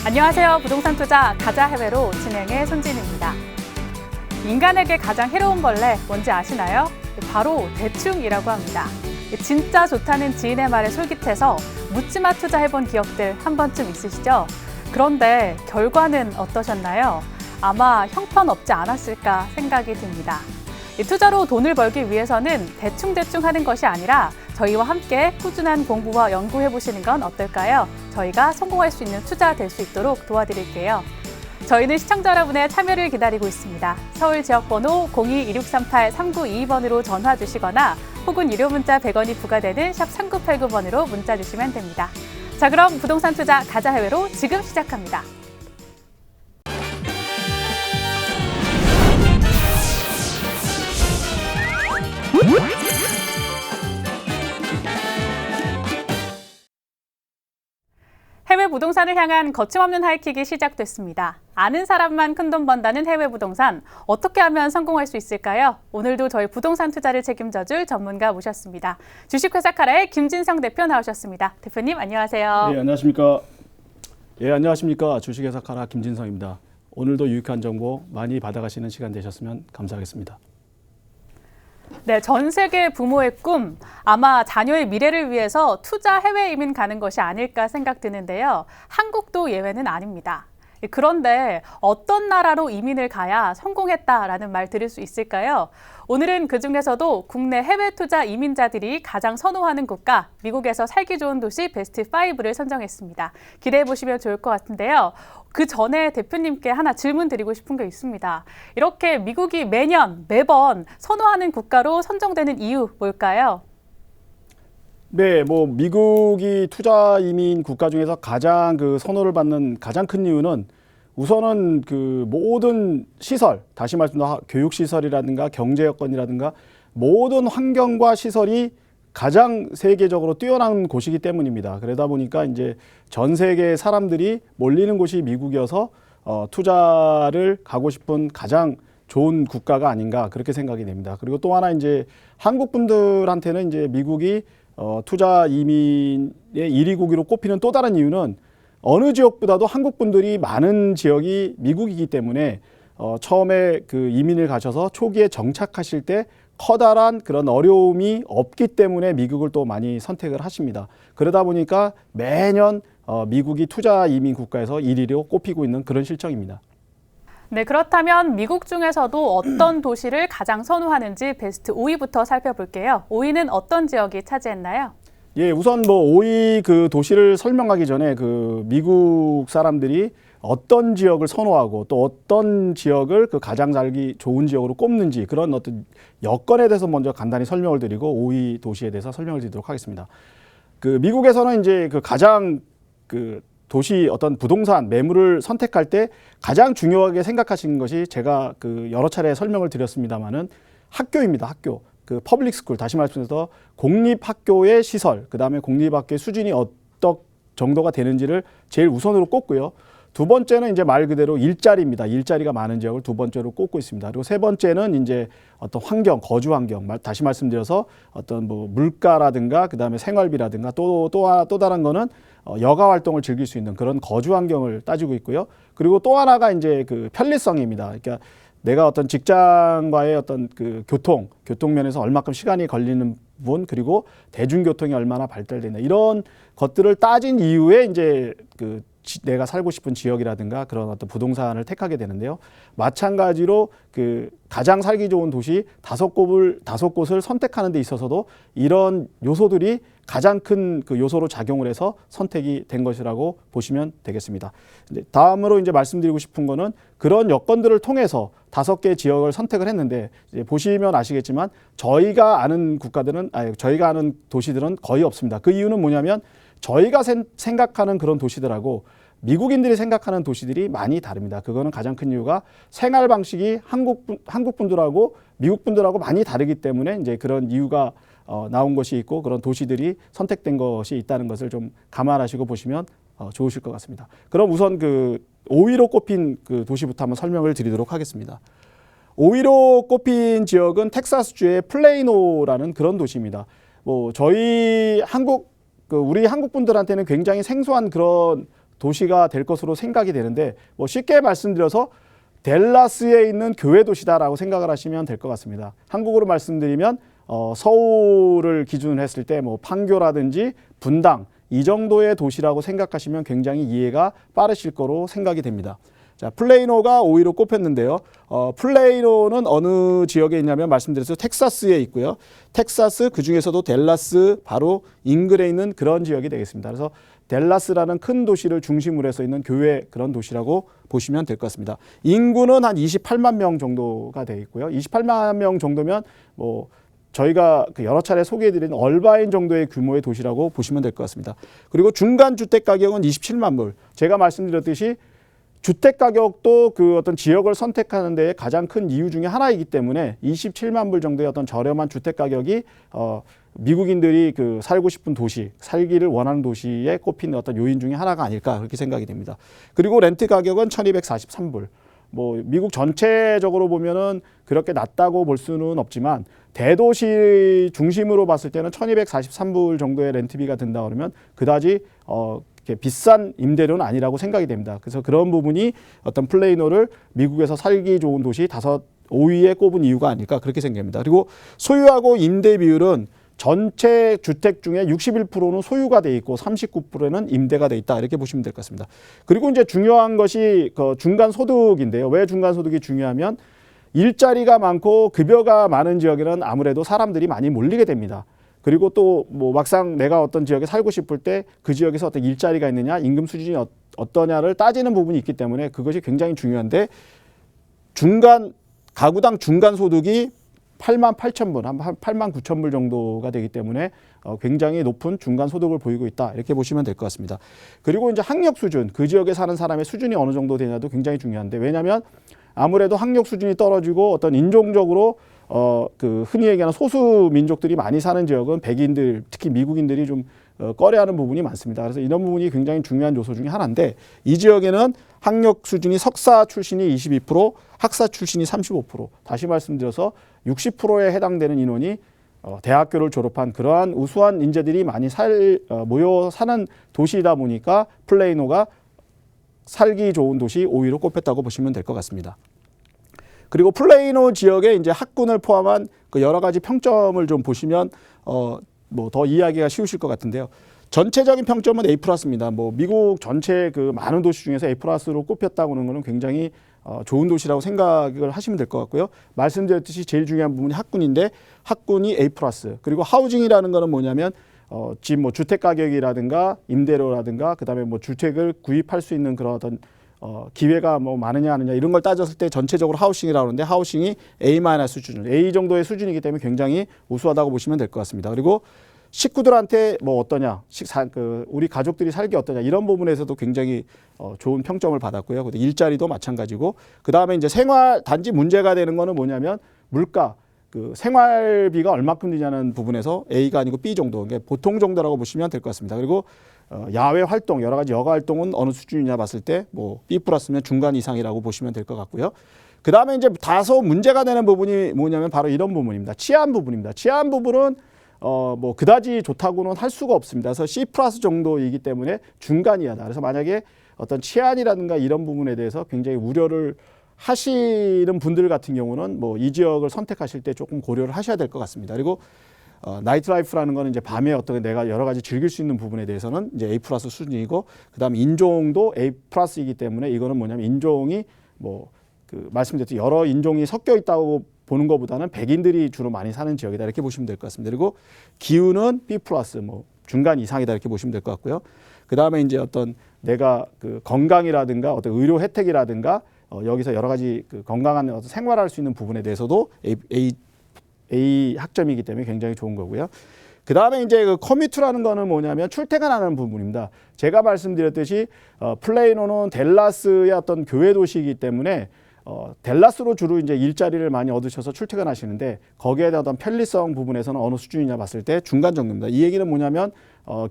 안녕하세요. 부동산 투자 가자 해외로 진행의 손진입니다. 인간에게 가장 해로운 벌레 뭔지 아시나요? 바로 대충이라고 합니다. 진짜 좋다는 지인의 말에 솔깃해서 묻지마 투자해본 기억들 한 번쯤 있으시죠? 그런데 결과는 어떠셨나요? 아마 형편없지 않았을까 생각이 듭니다. 투자로 돈을 벌기 위해서는 대충대충 하는 것이 아니라 저희와 함께 꾸준한 공부와 연구해보시는 건 어떨까요? 저희가 성공할 수 있는 투자 될 수 있도록 도와드릴게요. 저희는 시청자 여러분의 참여를 기다리고 있습니다. 서울 지역번호 02-2638-3922번으로 전화 주시거나 혹은 유료 문자 100원이 부과되는 샵 3989번으로 문자 주시면 됩니다. 자, 그럼 부동산 투자 가자 해외로 지금 시작합니다. 해외 부동산을 향한 거침없는 하이킥이 시작됐습니다. 아는 사람만 큰돈 번다는 해외 부동산, 어떻게 하면 성공할 수 있을까요? 오늘도 저희 부동산 투자를 책임져줄 전문가 모셨습니다. 주식회사 카라의 김진성 대표 나오셨습니다. 대표님 안녕하세요. 네, 안녕하십니까. 예, 안녕하십니까. 주식회사 카라 김진성입니다. 오늘도 유익한 정보 많이 받아가시는 시간 되셨으면 감사하겠습니다. 네, 전 세계 부모의 꿈, 아마 자녀의 미래를 위해서 투자 해외 이민 가는 것이 아닐까 생각드는데요. 한국도 예외는 아닙니다. 그런데 어떤 나라로 이민을 가야 성공했다라는 말 들을 수 있을까요? 오늘은 그중에서도 국내 해외 투자 이민자들이 가장 선호하는 국가, 미국에서 살기 좋은 도시 베스트 5를 선정했습니다. 기대해 보시면 좋을 것 같은데요. 그 전에 대표님께 하나 질문 드리고 싶은 게 있습니다. 이렇게 미국이 매번 선호하는 국가로 선정되는 이유 뭘까요? 네, 미국이 투자 이민 국가 중에서 가장 선호를 받는 가장 큰 이유는 우선은 모든 시설, 다시 말씀드려 교육 시설이라든가 경제 여건이라든가 모든 환경과 시설이 가장 세계적으로 뛰어난 곳이기 때문입니다. 그러다 보니까 이제 전 세계 사람들이 몰리는 곳이 미국이어서 투자를 가고 싶은 가장 좋은 국가가 아닌가 그렇게 생각이 됩니다. 그리고 또 하나 이제 한국 분들한테는 이제 미국이 투자 이민의 1위 국으로 꼽히는 또 다른 이유는 어느 지역보다도 한국 분들이 많은 지역이 미국이기 때문에 처음에 이민을 가셔서 초기에 정착하실 때 커다란 그런 어려움이 없기 때문에 미국을 또 많이 선택을 하십니다. 그러다 보니까 매년 미국이 투자 이민 국가에서 1위로 꼽히고 있는 그런 실정입니다. 네, 그렇다면 미국 중에서도 어떤 도시를 가장 선호하는지 베스트 5위부터 살펴볼게요. 5위는 어떤 지역이 차지했나요? 예, 우선 5위 도시를 설명하기 전에 미국 사람들이 어떤 지역을 선호하고 또 어떤 지역을 가장 살기 좋은 지역으로 꼽는지 그런 어떤 여건에 대해서 먼저 간단히 설명을 드리고 5위 도시에 대해서 설명을 드리도록 하겠습니다. 미국에서는 이제 가장 도시 어떤 부동산 매물을 선택할 때 가장 중요하게 생각하시는 것이 제가 여러 차례 설명을 드렸습니다마는 학교입니다. 학교. 퍼블릭 스쿨, 다시 말씀해서 공립학교의 시설, 그다음에 공립학교의 수준이 어떤 정도가 되는지를 제일 우선으로 꼽고요. 두 번째는 이제 말 그대로 일자리입니다. 일자리가 많은 지역을 두 번째로 꼽고 있습니다. 그리고 세 번째는 이제 어떤 환경, 거주 환경, 다시 말씀드려서 어떤 물가라든가 그다음에 생활비라든가 또 다른 거는 여가 활동을 즐길 수 있는 그런 거주 환경을 따지고 있고요. 그리고 또 하나가 이제 편리성입니다. 그러니까 내가 어떤 직장과의 어떤 교통 면에서 얼마큼 시간이 걸리는 부분, 그리고 대중교통이 얼마나 발달되냐 이런 것들을 따진 이후에 이제 내가 살고 싶은 지역이라든가 그런 어떤 부동산을 택하게 되는데요. 마찬가지로 가장 살기 좋은 도시 5곳을 선택하는 데 있어서도 이런 요소들이 가장 큰 요소로 작용을 해서 선택이 된 것이라고 보시면 되겠습니다. 다음으로 이제 말씀드리고 싶은 거는 그런 여건들을 통해서 5개 지역을 선택을 했는데 이제 보시면 아시겠지만 저희가 아는 도시들은 거의 없습니다. 그 이유는 뭐냐면 저희가 생각하는 그런 도시들하고 미국인들이 생각하는 도시들이 많이 다릅니다. 그거는 가장 큰 이유가 생활 방식이 한국 분들하고 미국 분들하고 많이 다르기 때문에 이제 그런 이유가 나온 것이 있고 그런 도시들이 선택된 것이 있다는 것을 좀 감안하시고 보시면 좋으실 것 같습니다. 그럼 우선 5위로 꼽힌 도시부터 한번 설명을 드리도록 하겠습니다. 5위로 꼽힌 지역은 텍사스주의 플레이노라는 그런 도시입니다. 저희 우리 한국 분들한테는 굉장히 생소한 그런 도시가 될 것으로 생각이 되는데 뭐 쉽게 말씀드려서 댈러스에 있는 교회 도시다라고 생각을 하시면 될 것 같습니다. 한국어로 말씀드리면 서울을 기준으로 했을 때 뭐 판교라든지 분당 이 정도의 도시라고 생각하시면 굉장히 이해가 빠르실 거로 생각이 됩니다. 자, 플레이노가 5위로 꼽혔는데요. 플레이노는 어느 지역에 있냐면 말씀드렸죠. 텍사스에 있고요. 텍사스 그중에서도 댈러스 바로 인근에 있는 그런 지역이 되겠습니다. 그래서 댈러스라는 큰 도시를 중심으로 해서 있는 교회 그런 도시라고 보시면 될 것 같습니다. 인구는 한 28만 명 정도가 되어 있고요. 28만 명 정도면 뭐 저희가 여러 차례 소개해드린 얼바인 정도의 규모의 도시라고 보시면 될 것 같습니다. 그리고 중간 주택 가격은 27만 불. 제가 말씀드렸듯이 주택 가격도 그 어떤 지역을 선택하는 데 가장 큰 이유 중에 하나이기 때문에 27만 불 정도의 어떤 저렴한 주택 가격이 미국인들이 그 살고 싶은 도시, 살기를 원하는 도시에 꼽히는 어떤 요인 중에 하나가 아닐까 그렇게 생각이 됩니다. 그리고 렌트 가격은 1243불. 뭐 미국 전체적으로 보면은 그렇게 낮다고 볼 수는 없지만 대도시 중심으로 봤을 때는 1243불 정도의 렌트비가 든다 그러면 그다지 비싼 임대료는 아니라고 생각이 됩니다. 그래서 그런 부분이 어떤 플레이노를 미국에서 살기 좋은 도시 5위에 꼽은 이유가 아닐까 그렇게 생각합니다. 그리고 소유하고 임대 비율은 전체 주택 중에 61%는 소유가 돼 있고 39%는 임대가 돼 있다 이렇게 보시면 될 것 같습니다. 그리고 이제 중요한 것이 그 중간 소득인데요. 왜 중간 소득이 중요하면 일자리가 많고 급여가 많은 지역에는 아무래도 사람들이 많이 몰리게 됩니다. 그리고 또 뭐 막상 내가 어떤 지역에 살고 싶을 때 그 지역에서 어떤 일자리가 있느냐, 임금 수준이 어떠냐를 따지는 부분이 있기 때문에 그것이 굉장히 중요한데 가구당 중간 소득이 8만 8천 불, 한 8만 9천 불 정도가 되기 때문에 굉장히 높은 중간 소득을 보이고 있다 이렇게 보시면 될 것 같습니다. 그리고 이제 학력 수준, 그 지역에 사는 사람의 수준이 어느 정도 되냐도 굉장히 중요한데 왜냐하면 아무래도 학력 수준이 떨어지고 어떤 인종적으로 그 흔히 얘기하는 소수 민족들이 많이 사는 지역은 백인들, 특히 미국인들이 좀 꺼려하는 부분이 많습니다. 그래서 이런 부분이 굉장히 중요한 요소 중에 하나인데 이 지역에는 학력 수준이 석사 출신이 22%, 학사 출신이 35%, 다시 말씀드려서 60%에 해당되는 인원이 대학교를 졸업한 그러한 우수한 인재들이 많이 모여 사는 도시이다 보니까 플레이노가 살기 좋은 도시 5위로 꼽혔다고 보시면 될 것 같습니다. 그리고 플레이노 지역에 이제 학군을 포함한 그 여러 가지 평점을 좀 보시면 뭐 더 이해하기가 쉬우실 것 같은데요. 전체적인 평점은 A+입니다. 뭐 미국 전체 그 많은 도시 중에서 A+로 꼽혔다고 하는 것은 굉장히 좋은 도시라고 생각을 하시면 될 것 같고요. 말씀드렸듯이 제일 중요한 부분이 학군인데 학군이 A+. 그리고 하우징이라는 거는 뭐냐면 지금 뭐 주택 가격이라든가 임대료라든가 그다음에 뭐 주택을 구입할 수 있는 그런 어떤 기회가 뭐 많으냐 아니냐 이런 걸 따졌을 때 전체적으로 하우싱이라고 하는데 하우싱이 A- 수준, A 정도의 수준이기 때문에 굉장히 우수하다고 보시면 될 것 같습니다. 그리고 식구들한테 뭐 어떠냐, 우리 가족들이 살기 어떠냐 이런 부분에서도 굉장히 좋은 평점을 받았고요. 근데 일자리도 마찬가지고 그 다음에 이제 단지 문제가 되는 거는 뭐냐면 물가, 그 생활비가 얼마큼 드냐는 부분에서 A가 아니고 B 정도, 그러니까 보통 정도라고 보시면 될 것 같습니다. 그리고 야외 활동, 여러 가지 여가 활동은 어느 수준이냐 봤을 때 뭐 B+면 중간 이상이라고 보시면 될 것 같고요. 그 다음에 이제 다소 문제가 되는 부분이 뭐냐면 바로 이런 부분입니다. 치안 부분입니다. 치안 부분은 뭐 그다지 좋다고는 할 수가 없습니다. 그래서 C+ 정도이기 때문에 중간 이하다. 그래서 만약에 어떤 치안이라든가 이런 부분에 대해서 굉장히 우려를 하시는 분들 같은 경우는 뭐 이 지역을 선택하실 때 조금 고려를 하셔야 될 것 같습니다. 그리고 나이트 라이프라는 거는 이제 밤에 어떤 내가 여러 가지 즐길 수 있는 부분에 대해서는 이제 A+ 수준이고 그다음 인종도 A+이기 때문에 이거는 뭐냐면 인종이 뭐 그 말씀드렸듯이 여러 인종이 섞여 있다고 보는 것보다는 백인들이 주로 많이 사는 지역이다 이렇게 보시면 될 것 같습니다. 그리고 기후는 B+, 뭐 중간 이상이다 이렇게 보시면 될 것 같고요. 그 다음에 이제 어떤 내가 그 건강이라든가 어떤 의료 혜택이라든가 여기서 여러 가지 그 건강한 어떤 생활할 수 있는 부분에 대해서도 A 학점이기 때문에 굉장히 좋은 거고요. 그 다음에 이제 그 커뮤트라는 거는 뭐냐면 출퇴근하는 부분입니다. 제가 말씀드렸듯이 플레이노는 댈러스의 어떤 교회 도시이기 때문에 댈러스로 주로 이제 일자리를 많이 얻으셔서 출퇴근하시는데 거기에 대한 어떤 편리성 부분에서는 어느 수준이냐 봤을 때 중간 정도입니다. 이 얘기는 뭐냐면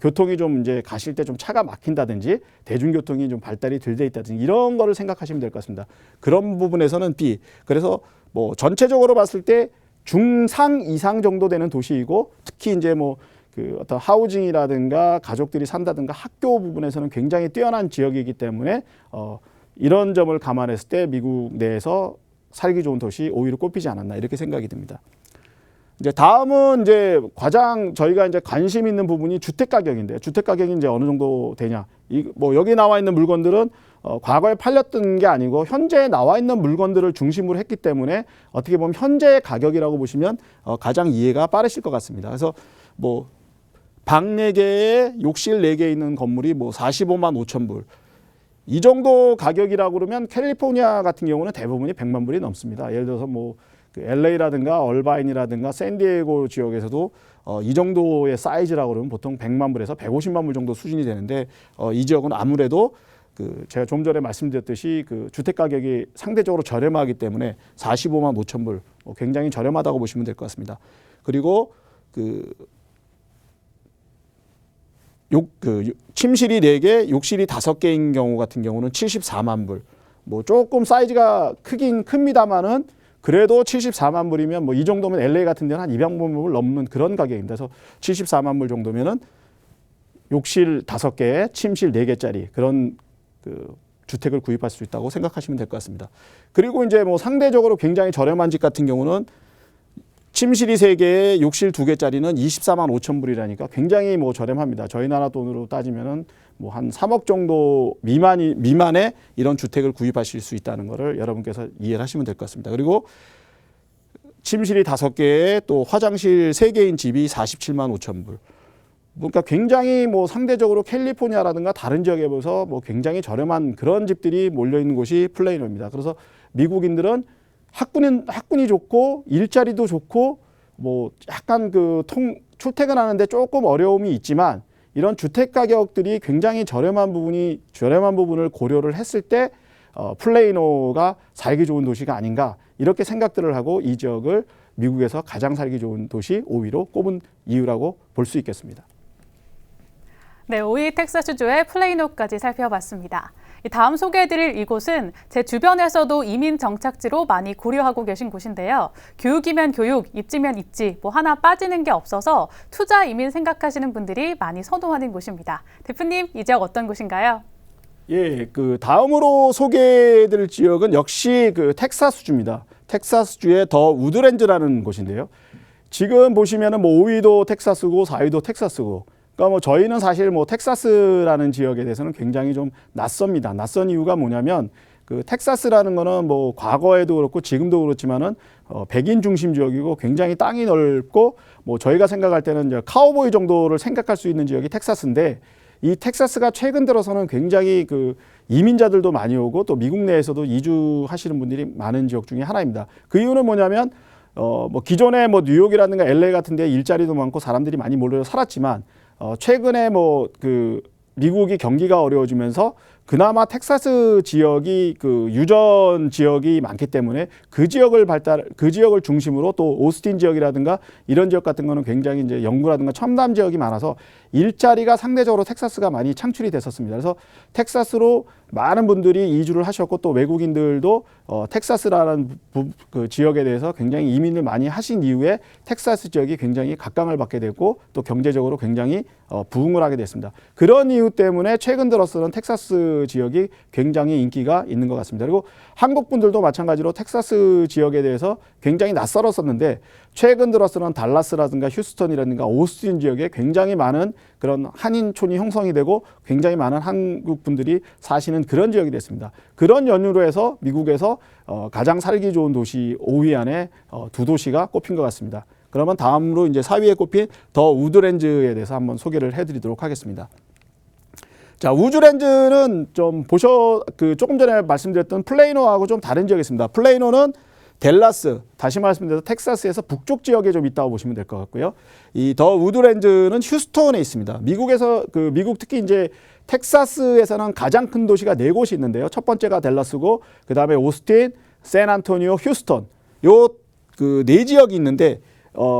교통이 좀 이제 가실 때 좀 차가 막힌다든지 대중교통이 좀 발달이 덜 돼 있다든지 이런 거를 생각하시면 될 것 같습니다. 그런 부분에서는 B. 그래서 뭐 전체적으로 봤을 때 중상 이상 정도 되는 도시이고 특히 이제 뭐 그 어떤 하우징이라든가 가족들이 산다든가 학교 부분에서는 굉장히 뛰어난 지역이기 때문에 이런 점을 감안했을 때 미국 내에서 살기 좋은 도시 5위로 꼽히지 않았나 이렇게 생각이 듭니다. 이제 다음은 이제 가장 저희가 이제 관심 있는 부분이 주택 가격인데요. 주택 가격이 이제 어느 정도 되냐? 뭐 여기 나와 있는 물건들은 과거에 팔렸던 게 아니고 현재 나와 있는 물건들을 중심으로 했기 때문에 어떻게 보면 현재 가격이라고 보시면 가장 이해가 빠르실 것 같습니다. 그래서 뭐 방 4개에 욕실 4개 있는 건물이 뭐 45만 5천 불. 이 정도 가격이라고 그러면 캘리포니아 같은 경우는 대부분이 100만 불이 넘습니다. 예를 들어서 뭐 그 LA라든가 얼바인이라든가 샌디에고 지역에서도 이 정도의 사이즈라고 그러면 보통 100만 불에서 150만 불 정도 수준이 되는데 이 지역은 아무래도 그 제가 좀 전에 말씀드렸듯이 그 주택 가격이 상대적으로 저렴하기 때문에 45만 5천 불 굉장히 저렴하다고 보시면 될 것 같습니다. 그리고 침실이 4개, 욕실이 5개인 경우 같은 경우는 74만 불. 뭐 조금 사이즈가 크긴 큽니다만은 그래도 74만 불이면 뭐 이 정도면 LA 같은 데는 한 200만 불 넘는 그런 가격입니다. 그래서 74만 불 정도면은 욕실 5개, 침실 4개짜리 그런 그 주택을 구입할 수 있다고 생각하시면 될 것 같습니다. 그리고 이제 뭐 상대적으로 굉장히 저렴한 집 같은 경우는 침실이 3개에 욕실 2개짜리는 24만 5천 불이라니까 굉장히 뭐 저렴합니다. 저희 나라 돈으로 따지면은 뭐 한 3억 정도 미만의 이런 주택을 구입하실 수 있다는 것을 여러분께서 이해를 하시면 될 것 같습니다. 그리고 침실이 5개에 또 화장실 3개인 집이 47만 5천 불. 그러니까 굉장히 뭐 상대적으로 캘리포니아라든가 다른 지역에 비해서 뭐 굉장히 저렴한 그런 집들이 몰려 있는 곳이 플레이노입니다. 그래서 미국인들은 학군이 좋고 일자리도 좋고 뭐 약간 출퇴근하는데 조금 어려움이 있지만 이런 주택 가격들이 굉장히 저렴한 부분을 고려를 했을 때 플레이노가 살기 좋은 도시가 아닌가 이렇게 생각들을 하고 이 지역을 미국에서 가장 살기 좋은 도시 5위로 꼽은 이유라고 볼 수 있겠습니다. 네, 5위 텍사스주의 플레이노까지 살펴봤습니다. 다음 소개해드릴 이곳은 제 주변에서도 이민 정착지로 많이 고려하고 계신 곳인데요. 교육이면 교육, 입지면 입지, 뭐 하나 빠지는 게 없어서 투자 이민 생각하시는 분들이 많이 선호하는 곳입니다. 대표님, 이 지역 어떤 곳인가요? 예, 그 다음으로 소개해드릴 지역은 역시 그 텍사스주입니다. 텍사스주의 더 우드랜드라는 곳인데요. 지금 보시면은 뭐 5위도 텍사스고 4위도 텍사스고. 그러니까 뭐 저희는 사실 뭐 텍사스라는 지역에 대해서는 굉장히 좀 낯섭니다. 낯선 이유가 뭐냐면 그 텍사스라는 거는 뭐 과거에도 그렇고 지금도 그렇지만은 백인 중심 지역이고 굉장히 땅이 넓고 뭐 저희가 생각할 때는 이제 카우보이 정도를 생각할 수 있는 지역이 텍사스인데 이 텍사스가 최근 들어서는 굉장히 그 이민자들도 많이 오고 또 미국 내에서도 이주하시는 분들이 많은 지역 중에 하나입니다. 그 이유는 뭐냐면 뭐 기존에 뭐 뉴욕이라든가 LA 같은 데 일자리도 많고 사람들이 많이 몰려 살았지만 최근에 뭐 그 미국이 경기가 어려워지면서 그나마 텍사스 지역이 그 유전 지역이 많기 때문에 그 지역을 중심으로 또 오스틴 지역이라든가 이런 지역 같은 거는 굉장히 이제 연구라든가 첨단 지역이 많아서 일자리가 상대적으로 텍사스가 많이 창출이 됐었습니다. 그래서 텍사스로 많은 분들이 이주를 하셨고 또 외국인들도 텍사스라는 그 지역에 대해서 굉장히 이민을 많이 하신 이후에 텍사스 지역이 굉장히 각광을 받게 됐고 또 경제적으로 굉장히 부흥을 하게 됐습니다. 그런 이유 때문에 최근 들어서는 텍사스 지역이 굉장히 인기가 있는 것 같습니다. 그리고 한국 분들도 마찬가지로 텍사스 지역에 대해서 굉장히 낯설었었는데 최근 들어서는 달라스라든가 휴스턴이라든가 오스틴 지역에 굉장히 많은 그런 한인촌이 형성이 되고 굉장히 많은 한국 분들이 사시는 그런 지역이 됐습니다. 그런 연유로 해서 미국에서 가장 살기 좋은 도시 5위 안에 두 도시가 꼽힌 것 같습니다. 그러면 다음으로 이제 4위에 꼽힌 더 우드랜드에 대해서 한번 소개를 해드리도록 하겠습니다. 자, 우드랜드는 좀 조금 전에 말씀드렸던 플레이노하고 좀 다른 지역이 있습니다. 플레이노는 댈러스, 다시 말씀드려서 텍사스에서 북쪽 지역에 좀 있다고 보시면 될 것 같고요. 이 더 우드랜드는 휴스턴에 있습니다. 미국 특히 이제 텍사스에서는 가장 큰 도시가 4곳이 있는데요. 첫 번째가 댈러스고, 그 다음에 오스틴, 샌안토니오, 휴스턴. 요 그 4지역이 있는데,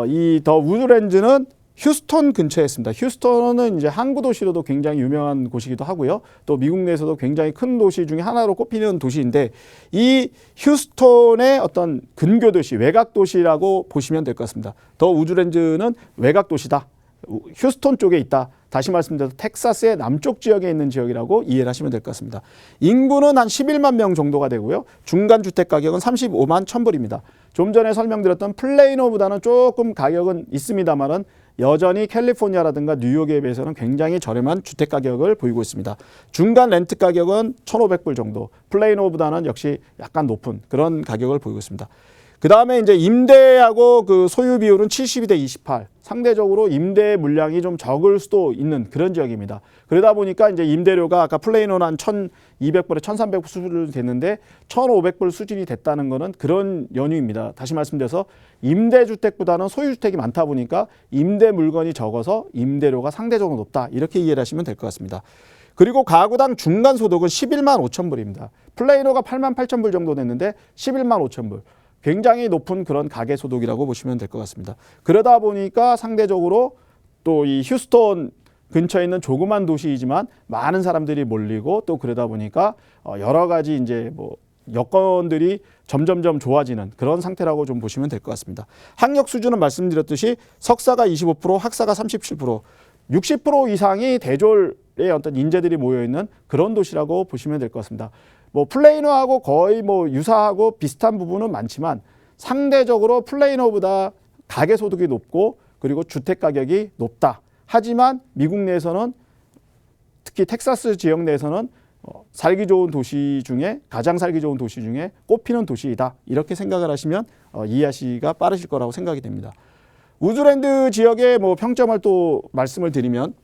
이 더 우드랜드는 휴스턴 근처에 있습니다. 휴스턴은 이제 항구 도시로도 굉장히 유명한 곳이기도 하고요. 또 미국 내에서도 굉장히 큰 도시 중에 하나로 꼽히는 도시인데 이 휴스턴의 어떤 근교 도시, 외곽 도시라고 보시면 될 것 같습니다. 더 우드랜드는 외곽 도시다. 휴스톤 쪽에 있다. 다시 말씀드려서 텍사스의 남쪽 지역에 있는 지역이라고 이해를 하시면 될 것 같습니다. 인구는 한 11만 명 정도가 되고요. 중간 주택 가격은 35만 1,000불입니다. 좀 전에 설명드렸던 플레이노보다는 조금 가격은 있습니다만은 여전히 캘리포니아라든가 뉴욕에 비해서는 굉장히 저렴한 주택 가격을 보이고 있습니다. 중간 렌트 가격은 1,500불 정도, 플레이노보다는 역시 약간 높은 그런 가격을 보이고 있습니다. 그 다음에 이제 임대하고 그 소유 비율은 72대 28. 상대적으로 임대 물량이 좀 적을 수도 있는 그런 지역입니다. 그러다 보니까 이제 임대료가 아까 플레이노는 한 1,200불에 1,300불 수준이 됐는데 1,500불 수준이 됐다는 거는 그런 연유입니다. 다시 말씀드려서 임대주택보다는 소유주택이 많다 보니까 임대 물건이 적어서 임대료가 상대적으로 높다. 이렇게 이해를 하시면 될 것 같습니다. 그리고 가구당 중간 소득은 11만 5천 불입니다. 플레이노가 8만 8천 불 정도 됐는데 11만 5천 불. 굉장히 높은 그런 가계 소득이라고 보시면 될 것 같습니다. 그러다 보니까 상대적으로 또 이 휴스톤 근처에 있는 조그만 도시이지만 많은 사람들이 몰리고 또 그러다 보니까 여러 가지 이제 뭐 여건들이 점점점 좋아지는 그런 상태라고 좀 보시면 될 것 같습니다. 학력 수준은 말씀드렸듯이 석사가 25%, 학사가 37%, 60% 이상이 대졸의 어떤 인재들이 모여 있는 그런 도시라고 보시면 될 것 같습니다. 뭐 플레이노하고 거의 뭐 유사하고 비슷한 부분은 많지만 상대적으로 플레이노보다 가계 소득이 높고 그리고 주택 가격이 높다. 하지만 미국 내에서는 특히 텍사스 지역 내에서는 살기 좋은 도시 중에 가장 살기 좋은 도시 중에 꼽히는 도시이다. 이렇게 생각을 하시면 이해하시기가 빠르실 거라고 생각이 됩니다. 우즈랜드 지역의 뭐 평점을 또 말씀을 드리면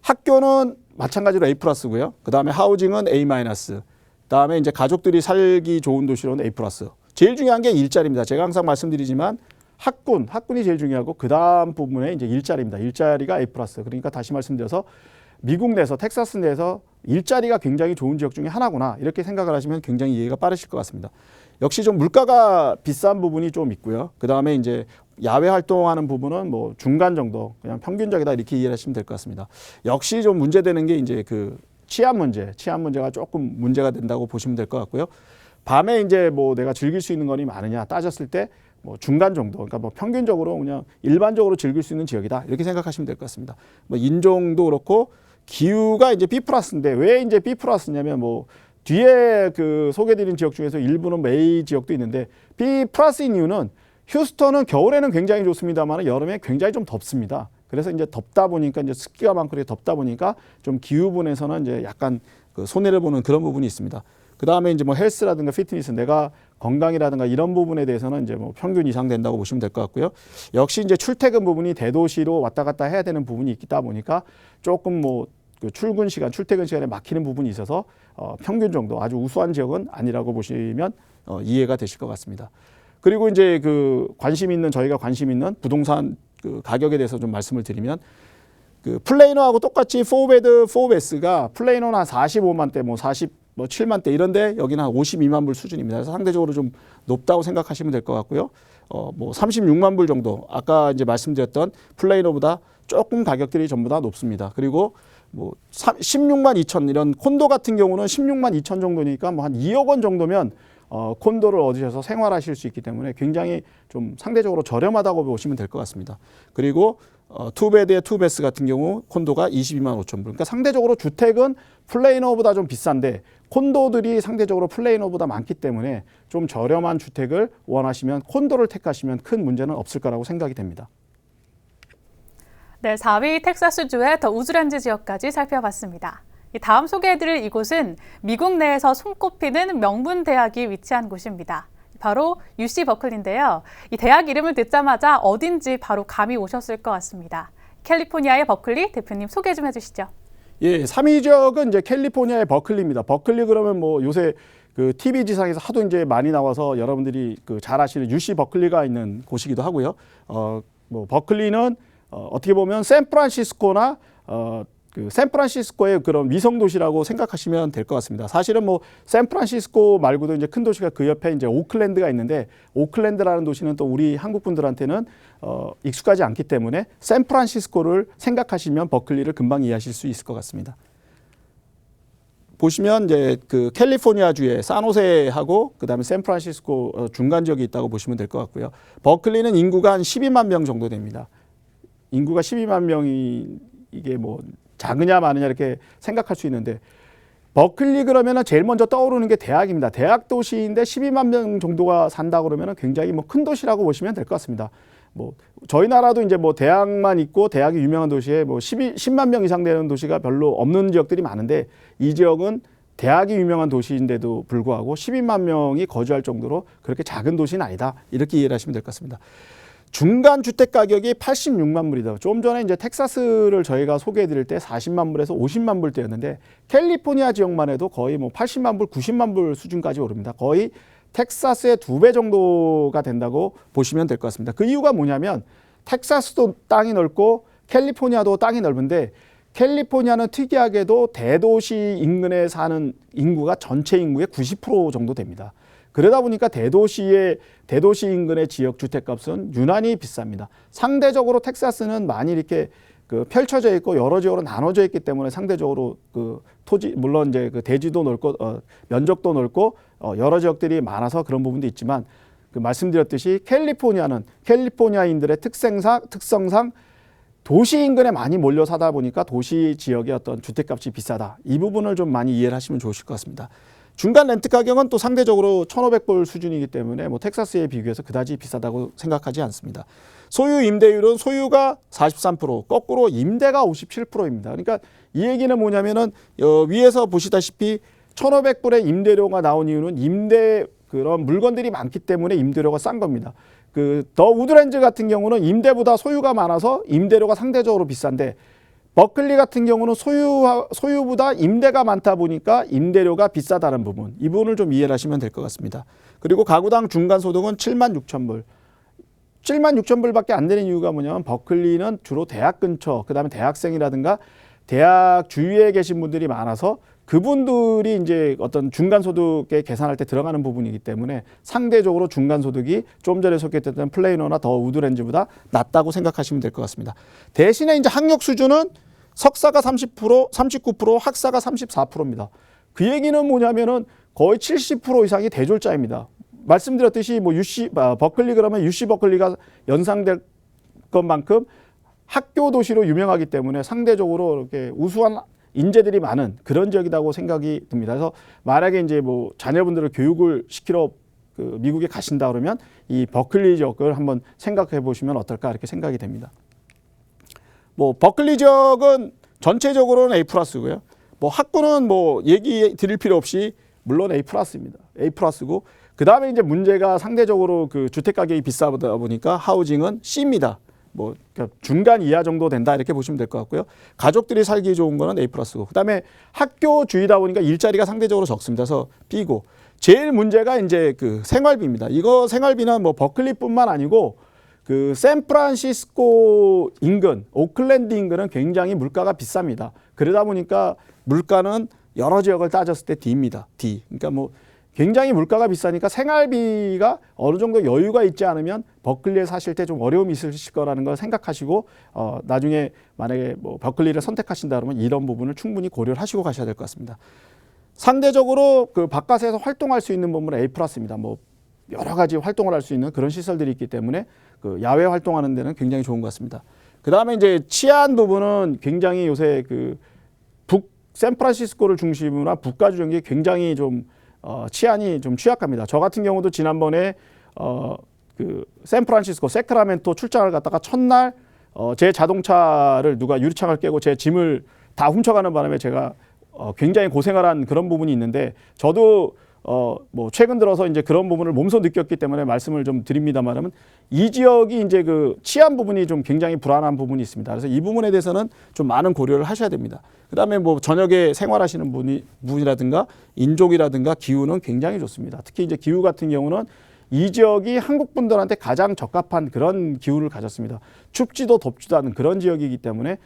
학교는 마찬가지로 A+고요. 그다음에 하우징은 A-. 그다음에 이제 가족들이 살기 좋은 도시로는 A+. 제일 중요한 게 일자리입니다. 제가 항상 말씀드리지만 학군이 제일 중요하고 그다음 부분에 이제 일자리입니다. 일자리가 A+. 그러니까 다시 말씀드려서 미국 내에서 텍사스 내에서 일자리가 굉장히 좋은 지역 중에 하나구나. 이렇게 생각을 하시면 굉장히 이해가 빠르실 것 같습니다. 역시 좀 물가가 비싼 부분이 좀 있고요. 그다음에 이제 야외 활동하는 부분은 뭐 중간 정도, 그냥 평균적이다 이렇게 이해를 하시면 될 것 같습니다. 역시 좀 문제되는 게 이제 그 치안 문제가 조금 문제가 된다고 보시면 될 것 같고요. 밤에 이제 뭐 내가 즐길 수 있는 거니 많으냐 따졌을 때 뭐 중간 정도, 그러니까 뭐 평균적으로 그냥 일반적으로 즐길 수 있는 지역이다 이렇게 생각하시면 될 것 같습니다. 뭐 인종도 그렇고 기후가 이제 B+인데 왜 이제 B+냐면 뭐 뒤에 그 소개드린 지역 중에서 일부는 A 지역도 있는데 B+인 이유는 휴스턴은 겨울에는 굉장히 좋습니다만 여름에 굉장히 좀 덥습니다. 그래서 이제 덥다 보니까 이제 습기가 많고 그렇게 덥다 보니까 좀 기후분에서는 이제 약간 그 손해를 보는 그런 부분이 있습니다. 그 다음에 이제 뭐 헬스라든가 피트니스, 내가 건강이라든가 이런 부분에 대해서는 이제 뭐 평균 이상 된다고 보시면 될 것 같고요. 역시 이제 출퇴근 부분이 대도시로 왔다 갔다 해야 되는 부분이 있다 보니까 조금 뭐 그 출퇴근 시간에 막히는 부분이 있어서 평균 정도 아주 우수한 지역은 아니라고 보시면 이해가 되실 것 같습니다. 그리고 이제 저희가 관심 있는 부동산 그 가격에 대해서 좀 말씀을 드리면 그 플레이노하고 똑같이 4베드 4베스가 플레이노는 한 45만 대, 뭐 47만 대 이런데 여기는 한 52만 불 수준입니다. 그래서 상대적으로 좀 높다고 생각하시면 될 것 같고요. 뭐 36만 불 정도 아까 이제 말씀드렸던 플레이노보다 조금 가격들이 전부 다 높습니다. 그리고 뭐 16만 2천 이런 콘도 같은 경우는 16만 2천 정도니까 뭐 한 2억 원 정도면 콘도를 얻으셔서 생활하실 수 있기 때문에 굉장히 좀 상대적으로 저렴하다고 보시면 될 것 같습니다. 그리고 투베드의 투베스 같은 경우 콘도가 22만 5천 불. 그러니까 상대적으로 주택은 플레이노보다 좀 비싼데 콘도들이 상대적으로 플레이노보다 많기 때문에 좀 저렴한 주택을 원하시면 콘도를 택하시면 큰 문제는 없을 거라고 생각이 됩니다. 네, 4위 텍사스주의 더 우즈랜드 지역까지 살펴봤습니다. 다음 소개해드릴 이곳은 미국 내에서 손꼽히는 명문 대학이 위치한 곳입니다. 바로 UC 버클리인데요. 이 대학 이름을 듣자마자 어딘지 바로 감이 오셨을 것 같습니다. 캘리포니아의 버클리 대표님 소개 좀 해주시죠. 예, 3위 지역은 이제 캘리포니아의 버클리입니다. 버클리 그러면 뭐 요새 그 TV 지상에서 하도 이제 많이 나와서 여러분들이 그 잘 아시는 UC 버클리가 있는 곳이기도 하고요. 뭐 버클리는 어떻게 보면 샌프란시스코나 그 샌프란시스코의 그런 위성 도시라고 생각하시면 될 것 같습니다. 사실은 뭐 샌프란시스코 말고도 이제 큰 도시가 그 옆에 이제 오클랜드가 있는데 오클랜드라는 도시는 또 우리 한국 분들한테는 익숙하지 않기 때문에 샌프란시스코를 생각하시면 버클리를 금방 이해하실 수 있을 것 같습니다. 보시면 이제 그 캘리포니아주의 산호세하고 그다음에 샌프란시스코 중간 지역이 있다고 보시면 될 것 같고요. 버클리는 인구가 한 12만 명 정도 됩니다. 인구가 12만 명이 이게 뭐 작으냐 마느냐 이렇게 생각할 수 있는데 버클리 그러면은 제일 먼저 떠오르는 게 대학입니다. 대학 도시인데 12만 명 정도가 산다 그러면은 굉장히 뭐 큰 도시라고 보시면 될 것 같습니다. 뭐 저희 나라도 이제 뭐 대학만 있고 대학이 유명한 도시에 뭐 10만 명 이상 되는 도시가 별로 없는 지역들이 많은데 이 지역은 대학이 유명한 도시인데도 불구하고 12만 명이 거주할 정도로 그렇게 작은 도시는 아니다. 이렇게 이해를 하시면 될 것 같습니다. 중간 주택 가격이 86만 불이다. 좀 전에 이제 텍사스를 저희가 소개해 드릴 때 40만 불에서 50만 불대였는데 캘리포니아 지역만 해도 거의 뭐 80만 불, 90만 불 수준까지 오릅니다. 거의 텍사스의 2배 정도가 된다고 보시면 될 것 같습니다. 그 이유가 뭐냐면 텍사스도 땅이 넓고 캘리포니아도 땅이 넓은데 캘리포니아는 특이하게도 대도시 인근에 사는 인구가 전체 인구의 90% 정도 됩니다. 그러다 보니까 대도시 인근의 지역 주택값은 유난히 비쌉니다. 상대적으로 텍사스는 많이 이렇게 그 펼쳐져 있고 여러 지역으로 나눠져 있기 때문에 상대적으로 그 토지 물론 이제 그 대지도 넓고 면적도 넓고 여러 지역들이 많아서 그런 부분도 있지만 그 말씀드렸듯이 캘리포니아는 캘리포니아인들의 특성상 도시 인근에 많이 몰려 사다 보니까 도시 지역의 어떤 주택값이 비싸다. 이 부분을 좀 많이 이해를 하시면 좋으실 것 같습니다. 중간 렌트 가격은 또 상대적으로 1,500불 수준이기 때문에 뭐 텍사스에 비교해서 그다지 비싸다고 생각하지 않습니다. 소유 임대율은 소유가 43%, 거꾸로 임대가 57%입니다. 그러니까 이 얘기는 뭐냐면은 위에서 보시다시피 1,500불의 임대료가 나온 이유는 그런 물건들이 많기 때문에 임대료가 싼 겁니다. 더 우드랜드 같은 경우는 임대보다 소유가 많아서 임대료가 상대적으로 비싼데 버클리 같은 경우는 소유보다 임대가 많다 보니까 임대료가 비싸다는 부분, 이 부분을 좀 이해를 하시면 될 것 같습니다. 그리고 가구당 중간 소득은 7만 6천 불. 7만 6천 불밖에 안 되는 이유가 뭐냐면 버클리는 주로 대학 근처, 그다음에 대학생이라든가 대학 주위에 계신 분들이 많아서 그분들이 이제 어떤 중간 소득에 계산할 때 들어가는 부분이기 때문에 상대적으로 중간 소득이 좀 전에 소개했던 플레이너나 더 우드랜드보다 낮다고 생각하시면 될 것 같습니다. 대신에 이제 학력 수준은 석사가 30%, 39%, 학사가 34%입니다. 그 얘기는 뭐냐면은 거의 70% 이상이 대졸자입니다. 말씀드렸듯이 뭐 버클리 그러면 UC 버클리가 연상될 것만큼 학교 도시로 유명하기 때문에 상대적으로 이렇게 우수한 인재들이 많은 그런 지역이라고 생각이 듭니다. 그래서 만약에 이제 뭐 자녀분들을 교육을 시키러 미국에 가신다 그러면 이 버클리 지역을 한번 생각해 보시면 어떨까 이렇게 생각이 됩니다. 뭐 버클리 지역은 전체적으로는 A+고요. 뭐 학구는 뭐 얘기 드릴 필요 없이 물론 A+입니다. A+고 그다음에 이제 문제가 상대적으로 그 주택 가격이 비싸다 보니까 하우징은 C입니다. 뭐 그러니까 중간 이하 정도 된다 이렇게 보시면 될 것 같고요. 가족들이 살기 좋은 거는 A+고 그다음에 학교 주위다 보니까 일자리가 상대적으로 적습니다. 그래서 B고 제일 문제가 이제 그 생활비입니다. 이거 생활비는 뭐 버클리뿐만 아니고 그 샌프란시스코 인근, 오클랜드 인근은 굉장히 물가가 비쌉니다. 그러다 보니까 물가는 여러 지역을 따졌을 때 D입니다. D. 그러니까 뭐 굉장히 물가가 비싸니까 생활비가 어느 정도 여유가 있지 않으면 버클리에 사실 때 좀 어려움이 있으실 거라는 걸 생각하시고 나중에 만약에 뭐 버클리를 선택하신다 그러면 이런 부분을 충분히 고려를 하시고 가셔야 될 것 같습니다. 상대적으로 그 바깥에서 활동할 수 있는 부분은 A+입니다. 뭐 여러 가지 활동을 할 수 있는 그런 시설들이 있기 때문에 그 야외 활동하는 데는 굉장히 좋은 것 같습니다. 그 다음에 이제 치안 부분은 굉장히 요새 그 샌프란시스코를 중심으로 한 북가 주정이 굉장히 좀 치안이 좀 취약합니다. 저 같은 경우도 지난번에 그 샌프란시스코 세크라멘토 출장을 갔다가 첫날 제 자동차를 누가 유리창을 깨고 제 짐을 다 훔쳐가는 바람에 제가 굉장히 고생을 한 그런 부분이 있는데 저도 뭐 최근 들어서 이제 그런 부분을 몸소 느꼈기 때문에 말씀을 좀 드립니다만은 이 지역이 이제 그 치안 부분이 좀 굉장히 불안한 부분이 있습니다. 그래서 이 부분에 대해서는 좀 많은 고려를 하셔야 됩니다. 그다음에 뭐 저녁에 생활하시는 분이라든가 인종이라든가 기후는 굉장히 좋습니다. 특히 이제 기후 같은 경우는 이 지역이 한국 분들한테 가장 적합한 그런 기후를 가졌습니다. 춥지도 덥지도 않은 그런 지역이기 때문에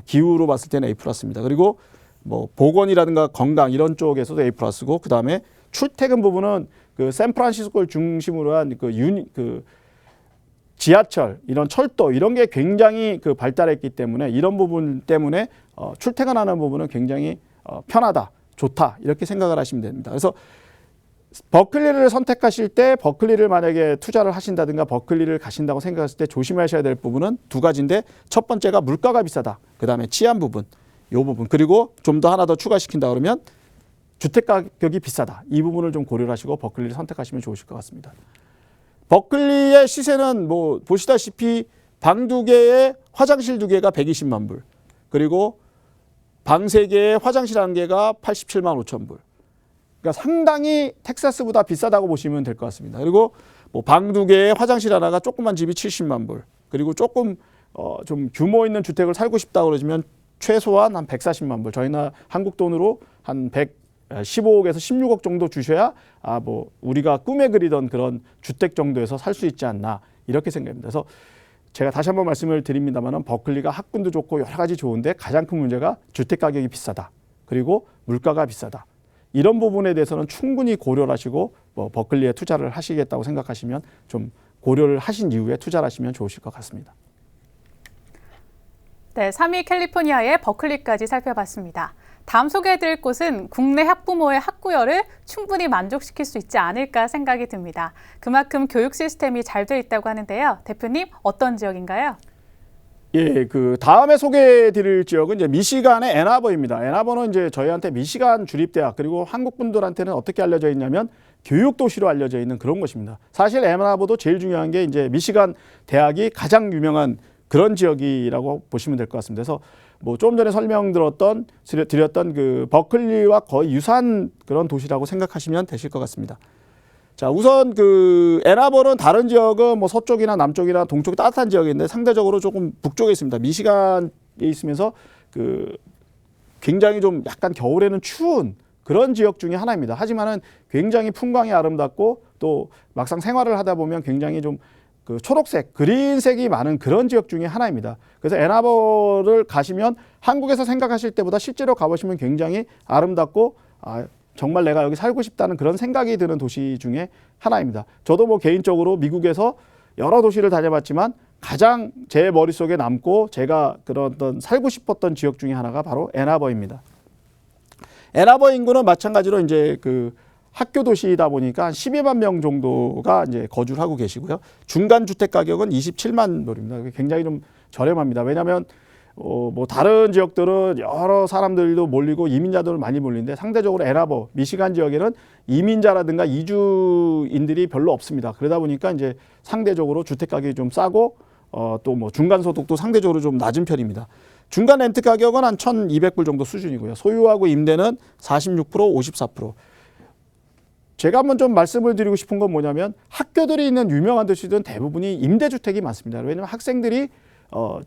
기후로 봤을 때는 A+입니다. 그리고 뭐 보건이라든가 건강 이런 쪽에서도 A+고 그다음에 출퇴근 부분은 그 샌프란시스코를 중심으로 한 그 지하철 이런 철도 이런 게 굉장히 그 발달했기 때문에 이런 부분 때문에 출퇴근하는 부분은 굉장히 편하다, 좋다 이렇게 생각을 하시면 됩니다. 그래서 버클리를 선택하실 때 버클리를 만약에 투자를 하신다든가 버클리를 가신다고 생각했을 때 조심하셔야 될 부분은 두 가지인데 첫 번째가 물가가 비싸다. 그다음에 치안 부분, 요 부분. 그리고 좀 더 하나 더 추가시킨다 그러면 주택 가격이 비싸다. 이 부분을 좀 고려를 하시고 버클리를 선택하시면 좋으실 것 같습니다. 버클리의 시세는 뭐 보시다시피 방 2개에 화장실 2개가 120만 불. 그리고 방 3개에 화장실 1개가 87만 5천 불. 그러니까 상당히 텍사스보다 비싸다고 보시면 될 것 같습니다. 그리고 뭐 방 2개에 화장실 하나가 조그만 집이 70만 불. 그리고 조금 좀 규모 있는 주택을 살고 싶다 그러시면 최소한 한 140만 불. 저희나 한국 돈으로 한 115억에서 16억 정도 주셔야 뭐 우리가 꿈에 그리던 그런 주택 정도에서 살 수 있지 않나 이렇게 생각합니다. 그래서 제가 다시 한번 말씀을 드립니다만 버클리가 학군도 좋고 여러 가지 좋은데 가장 큰 문제가 주택 가격이 비싸다. 그리고 물가가 비싸다. 이런 부분에 대해서는 충분히 고려를 하시고 뭐 버클리에 투자를 하시겠다고 생각하시면 좀 고려를 하신 이후에 투자를 하시면 좋으실 것 같습니다. 네, 3위 캘리포니아의 버클리까지 살펴봤습니다. 다음 소개해드릴 곳은 국내 학부모의 학구열을 충분히 만족시킬 수 있지 않을까 생각이 듭니다. 그만큼 교육 시스템이 잘 돼 있다고 하는데요. 대표님, 어떤 지역인가요? 예, 그 다음에 소개해드릴 지역은 이제 미시간의 앤아버입니다. 앤아버는 이제 저희한테 미시간 주립대학 그리고 한국 분들한테는 어떻게 알려져 있냐면 교육 도시로 알려져 있는 그런 곳입니다. 사실 앤아버도 제일 중요한 게 이제 미시간 대학이 가장 유명한 그런 지역이라고 보시면 될 것 같습니다. 그래서 뭐 좀 전에 드렸던 그 버클리와 거의 유사한 그런 도시라고 생각하시면 되실 것 같습니다. 자, 우선 그 앤아버는 다른 지역은 뭐 서쪽이나 남쪽이나 동쪽이 따뜻한 지역인데 상대적으로 조금 북쪽에 있습니다. 미시간에 있으면서 그 굉장히 좀 약간 겨울에는 추운 그런 지역 중에 하나입니다. 하지만은 굉장히 풍광이 아름답고 또 막상 생활을 하다 보면 굉장히 좀 그 초록색, 그린색이 많은 그런 지역 중에 하나입니다. 그래서 앤아버를 가시면 한국에서 생각하실 때보다 실제로 가보시면 굉장히 아름답고 정말 내가 여기 살고 싶다는 그런 생각이 드는 도시 중에 하나입니다. 저도 뭐 개인적으로 미국에서 여러 도시를 다녀봤지만 가장 제 머릿속에 남고 제가 그런 어떤 살고 싶었던 지역 중에 하나가 바로 앤아버입니다. 앤아버 인구는 마찬가지로 이제 그 학교 도시이다 보니까 한 12만 명 정도가 이제 거주를 하고 계시고요. 중간 주택 가격은 27만 불입니다. 굉장히 좀 저렴합니다. 왜냐하면 뭐 다른 지역들은 여러 사람들도 몰리고 이민자들 많이 몰리는데 상대적으로 앤아버, 미시간 지역에는 이민자라든가 이주인들이 별로 없습니다. 그러다 보니까 이제 상대적으로 주택 가격이 좀 싸고 또 뭐 중간 소득도 상대적으로 좀 낮은 편입니다. 중간 렌트 가격은 한 1,200불 정도 수준이고요. 소유하고 임대는 46%, 54%. 제가 한번 좀 말씀을 드리고 싶은 건 뭐냐면 학교들이 있는 유명한 도시들은 대부분이 임대주택이 많습니다. 왜냐하면 학생들이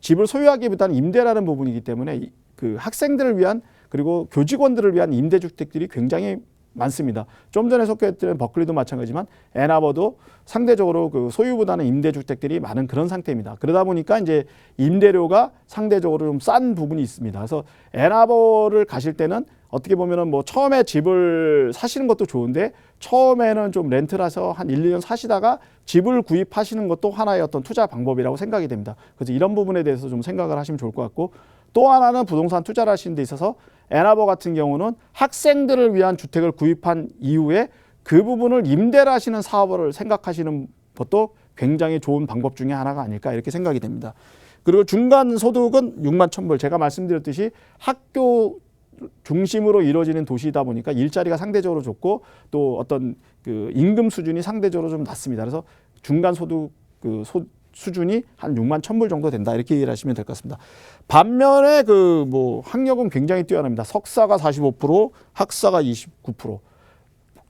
집을 소유하기보다는 임대라는 부분이기 때문에 그 학생들을 위한 그리고 교직원들을 위한 임대주택들이 굉장히 많습니다. 좀 전에 소개해드린 버클리도 마찬가지지만 앤아버도 상대적으로 그 소유보다는 임대주택들이 많은 그런 상태입니다. 그러다 보니까 이제 임대료가 상대적으로 좀 싼 부분이 있습니다. 그래서 앤아버를 가실 때는 어떻게 보면은 뭐 처음에 집을 사시는 것도 좋은데 처음에는 좀 렌트라서 한 1, 2년 사시다가 집을 구입하시는 것도 하나의 어떤 투자 방법이라고 생각이 됩니다. 그래서 이런 부분에 대해서 좀 생각을 하시면 좋을 것 같고 또 하나는 부동산 투자를 하시는 데 있어서 앤아버 같은 경우는 학생들을 위한 주택을 구입한 이후에 그 부분을 임대를 하시는 사업을 생각하시는 것도 굉장히 좋은 방법 중에 하나가 아닐까 이렇게 생각이 됩니다. 그리고 중간 소득은 6만 1,000불. 제가 말씀드렸듯이 학교 중심으로 이루어지는 도시이다 보니까 일자리가 상대적으로 좋고 또 어떤 그 임금 수준이 상대적으로 좀 낮습니다. 그래서 중간 소득 수준이 한 6만 1,000불 정도 된다 이렇게 이해를 하시면 될 것 같습니다. 반면에 그 뭐 학력은 굉장히 뛰어납니다. 석사가 45%, 학사가 29%,